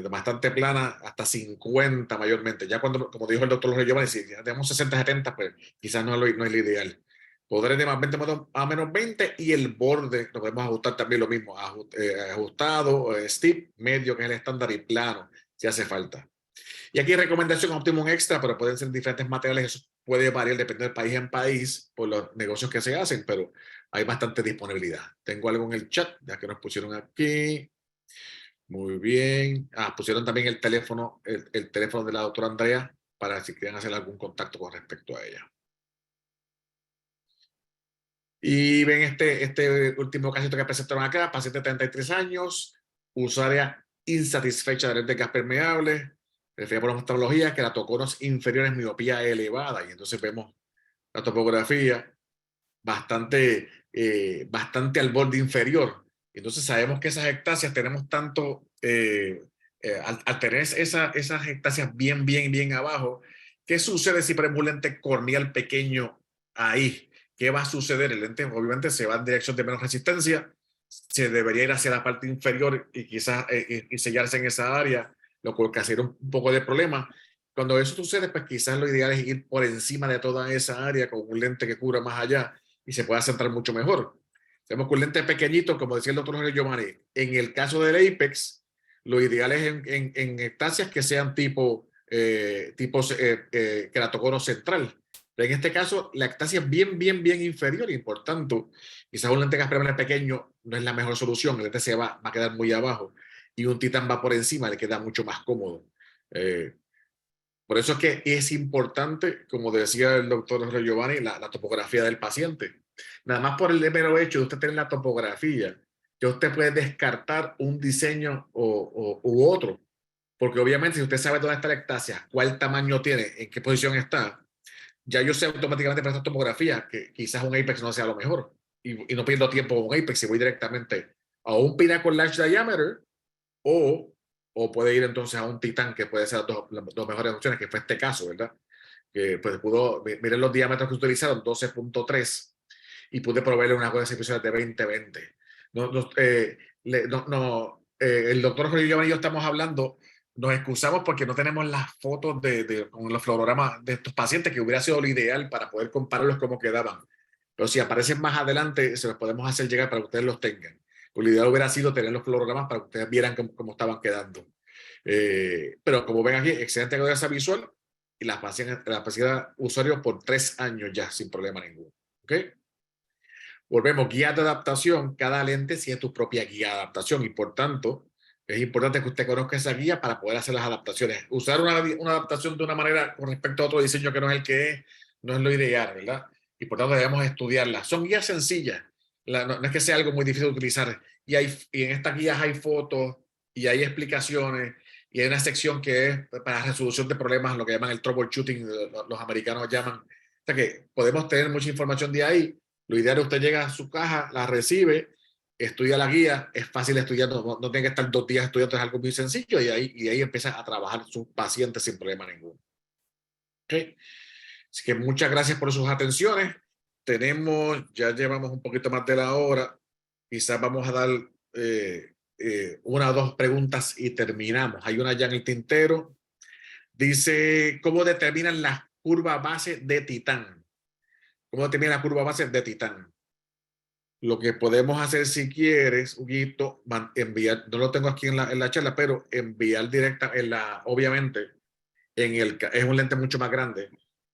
bastante plana, hasta 50 mayormente. Ya cuando, como dijo el doctor Jorge Giovanni, si ya tenemos 60-70, pues quizás no es lo ideal. Poderes de más 20 a menos 20 y el borde lo podemos ajustar también lo mismo, ajustado, steep, medio, que es el estándar, y plano, si hace falta. Y aquí recomendación Optimum Extra, pero pueden ser diferentes materiales, eso puede variar dependiendo del país en país por los negocios que se hacen, pero hay bastante disponibilidad. Tengo algo en el chat, ya que nos pusieron aquí. Muy bien. Pusieron también el teléfono de la doctora Andrea para si quieren hacer algún contacto con respecto a ella. Y ven este último casito que presentaron acá, paciente de 33 años, usuaria insatisfecha de lentes de gas permeable, referida por oftalmología, queratoconos inferiores, miopía elevada, y entonces vemos la topografía bastante al borde inferior. Entonces sabemos que esas ectasias tenemos tanto, al tener esas ectasias bien abajo, ¿qué sucede si ponemos un lente corneal pequeño ahí? ¿Qué va a suceder? El lente obviamente se va en dirección de menos resistencia, se debería ir hacia la parte inferior y quizás y sellarse en esa área, lo cual causaría un poco de problema. Cuando eso sucede, pues quizás lo ideal es ir por encima de toda esa área con un lente que cubra más allá y se pueda centrar mucho mejor. Tenemos que un lente pequeñito, como decía el doctor Jorge Giovanni, en el caso del Apex, lo ideal es en ectasias que sean tipo queratocono central. Pero en este caso, la ectasia es bien inferior y por tanto, quizás un lente gas permeable pequeño no es la mejor solución. El lente se va a quedar muy abajo y un titán va por encima, le queda mucho más cómodo. Por eso es que es importante, como decía el doctor Jorge Giovanni, la topografía del paciente. Nada más por el mero hecho de usted tener la topografía, que usted puede descartar un diseño u otro. Porque obviamente si usted sabe dónde está la ectasia, cuál tamaño tiene, en qué posición está, ya yo sé automáticamente para esta topografía que quizás un Apex no sea lo mejor. Y no pierdo tiempo con un Apex y voy directamente a un Pinnacle Large Diameter o puede ir entonces a un Titan, que puede ser las dos mejores opciones, que fue este caso, ¿verdad? Que pues miren los diámetros que utilizaron, 12.3, y pude proveerle una cosa de servicios de 20-20. El doctor Jorge Giovanni y yo estamos hablando, nos excusamos porque no tenemos las fotos con los fluorogramas de estos pacientes, que hubiera sido lo ideal para poder compararlos cómo quedaban. Pero si aparecen más adelante, se los podemos hacer llegar para que ustedes los tengan. Lo ideal hubiera sido tener los fluorogramas para que ustedes vieran cómo estaban quedando. Pero como ven aquí, excelente audiencia visual y la paciente usuario por 3 años ya, sin problema ninguno. ¿Ok? Volvemos, guía de adaptación. Cada lente tiene tu propia guía de adaptación y por tanto es importante que usted conozca esa guía para poder hacer las adaptaciones. Usar una adaptación de una manera con respecto a otro diseño que no es el que es, no es lo ideal, ¿verdad? Y por tanto debemos estudiarla. Son guías sencillas, no es que sea algo muy difícil de utilizar. Y en estas guías hay fotos y hay explicaciones y hay una sección que es para resolución de problemas, lo que llaman el troubleshooting, los americanos llaman. O sea que podemos tener mucha información de ahí. Lo ideal es que usted llega a su caja, la recibe, estudia la guía, es fácil estudiar, no tiene que estar 2 días estudiando, es algo muy sencillo y ahí empieza a trabajar sus pacientes sin problema ninguno. ¿Okay? Así que muchas gracias por sus atenciones. Ya llevamos un poquito más de la hora, quizás vamos a dar 1 o 2 preguntas y terminamos. Hay una ya en el tintero. Dice, ¿cómo determinan la curva base de Titán? ¿Cómo determina la curva base de Titán? Lo que podemos hacer, si quieres, Huguito, enviar, no lo tengo aquí en la charla, pero enviar directa, obviamente, es un lente mucho más grande,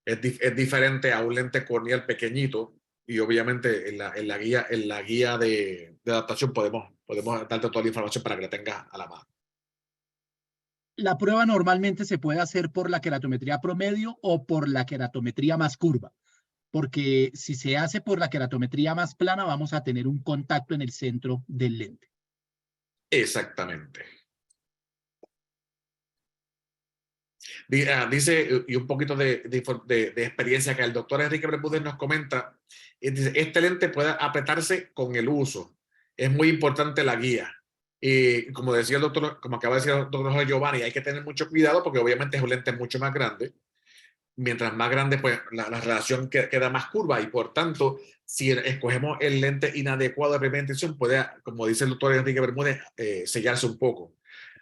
es diferente a un lente corneal pequeñito, y obviamente en la guía de adaptación podemos darte toda la información para que la tengas a la mano. La prueba normalmente se puede hacer por la queratometría promedio o por la queratometría más curva, porque si se hace por la queratometría más plana, vamos a tener un contacto en el centro del lente. Exactamente. Dice, y un poquito de experiencia que el doctor Enrique Bermúdez nos comenta, dice, este lente puede apretarse con el uso. Es muy importante la guía. Como decía el doctor, como acaba de decir el doctor Jorge Giovanni, hay que tener mucho cuidado porque obviamente es un lente mucho más grande. Mientras más grande, pues la relación queda más curva y por tanto, si escogemos el lente inadecuado de primera intención, puede, como dice el doctor Enrique Bermúdez, sellarse un poco.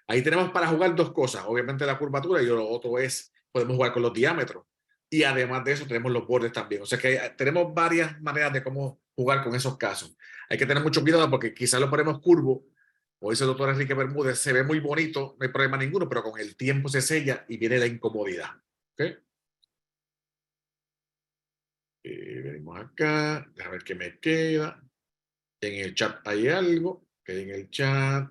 Ahí tenemos para jugar dos cosas, obviamente la curvatura y lo otro es, podemos jugar con los diámetros. Y además de eso tenemos los bordes también. O sea que tenemos varias maneras de cómo jugar con esos casos. Hay que tener mucho cuidado porque quizás lo ponemos curvo, o dice el doctor Enrique Bermúdez, se ve muy bonito, no hay problema ninguno, pero con el tiempo se sella y viene la incomodidad. ¿Okay? Venimos acá, déjame ver qué me queda. En el chat hay algo, que en el chat.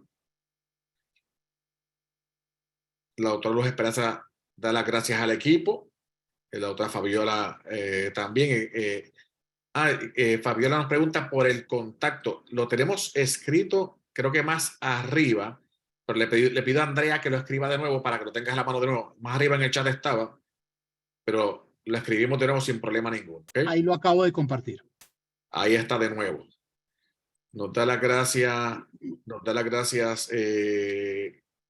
La doctora Luz Esperanza da las gracias al equipo. La doctora Fabiola también. Fabiola nos pregunta por el contacto. Lo tenemos escrito, creo que más arriba, pero le pido a Andrea que lo escriba de nuevo para que lo tengas en la mano de nuevo. Más arriba en el chat estaba, pero lo escribimos de nuevo sin problema ninguno. ¿Okay? Ahí lo acabo de compartir. Ahí está de nuevo. Nos da las gracias,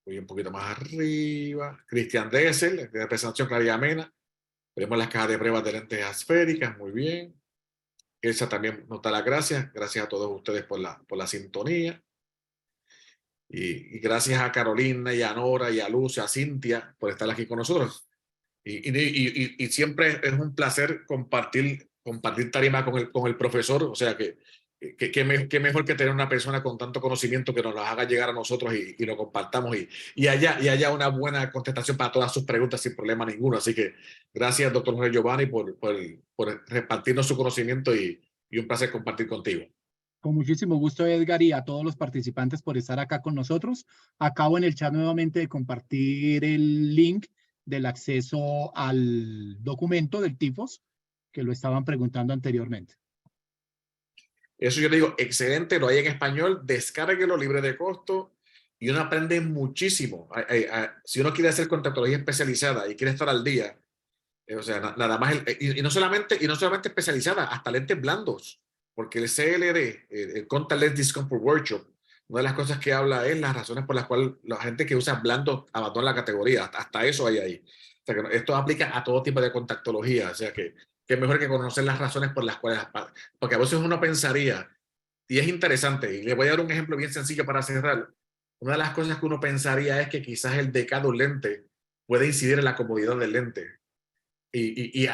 voy un poquito más arriba, Cristian Dessel, de presentación clara y amena. Vemos las cajas de pruebas de lentes esféricas, muy bien. Elsa también nos da las gracias a todos ustedes por la sintonía. Y gracias a Carolina y a Nora y a Luz y a Cintia por estar aquí con nosotros. Y siempre es un placer compartir tarima con el profesor, o sea que mejor que tener una persona con tanto conocimiento que nos lo haga llegar a nosotros y lo compartamos y haya una buena contestación para todas sus preguntas sin problema ninguno. Así que gracias, doctor Jorge Giovanni, por repartirnos su conocimiento y un placer compartir contigo. Con muchísimo gusto, Edgar, y a todos los participantes por estar acá con nosotros. Acabo en el chat nuevamente de compartir el link del acceso al documento del TIFOS, que lo estaban preguntando anteriormente. Eso yo le digo, excelente, lo hay en español, descárguelo libre de costo y uno aprende muchísimo. Si uno quiere hacer contactología especializada y quiere estar al día, o sea, nada más, y no solamente especializada, hasta lentes blandos, porque el CLD, el Contact Lens Discomfort Workshop, una de las cosas que habla es las razones por las cuales la gente que usa blandos abandona la categoría, hasta eso hay ahí. O sea, que esto aplica a todo tipo de contactología, o sea que es mejor que conocer las razones por las cuales, porque a veces uno pensaría, y es interesante, y le voy a dar un ejemplo bien sencillo para cerrar, una de las cosas que uno pensaría es que quizás el DK de un lente puede incidir en la comodidad del lente. Y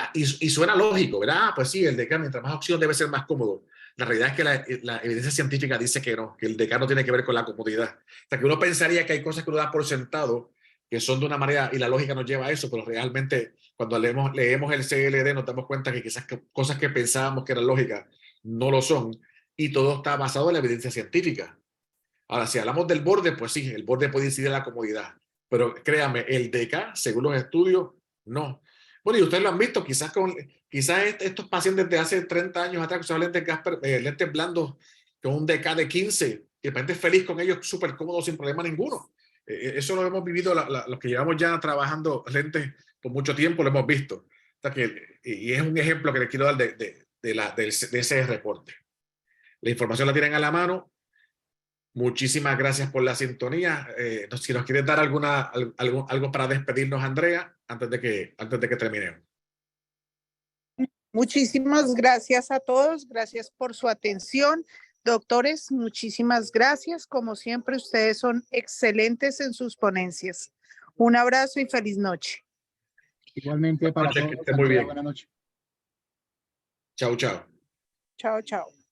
suena lógico, ¿verdad? Pues sí, el DK, mientras más opción debe ser más cómodo. La realidad es que la evidencia científica dice que no, que el DK no tiene que ver con la comodidad. O sea, que uno pensaría que hay cosas que uno da por sentado que son de una manera, y la lógica nos lleva a eso, pero realmente cuando leemos el CLD nos damos cuenta que quizás cosas que pensábamos que eran lógicas no lo son, y todo está basado en la evidencia científica. Ahora, si hablamos del borde, pues sí, el borde puede incidir en la comodidad, pero créame, el DK, según los estudios, no. Bueno, y ustedes lo han visto, quizás estos pacientes de hace 30 años atrás que usaban lentes blandos con un DK de 15, y de repente feliz con ellos, súper cómodos, sin problema ninguno. Eso lo hemos vivido los que llevamos ya trabajando lentes por mucho tiempo, lo hemos visto. O sea que, y es un ejemplo que les quiero dar de ese reporte. La información la tienen a la mano. Muchísimas gracias por la sintonía. Si nos quieres dar algo para despedirnos, Andrea, antes de que terminemos. Muchísimas gracias a todos. Gracias por su atención. Doctores, muchísimas gracias. Como siempre, ustedes son excelentes en sus ponencias. Un abrazo y feliz noche. Igualmente para todos. Que esté muy bien. Buenas noches. Chao, chao. Chao, chao.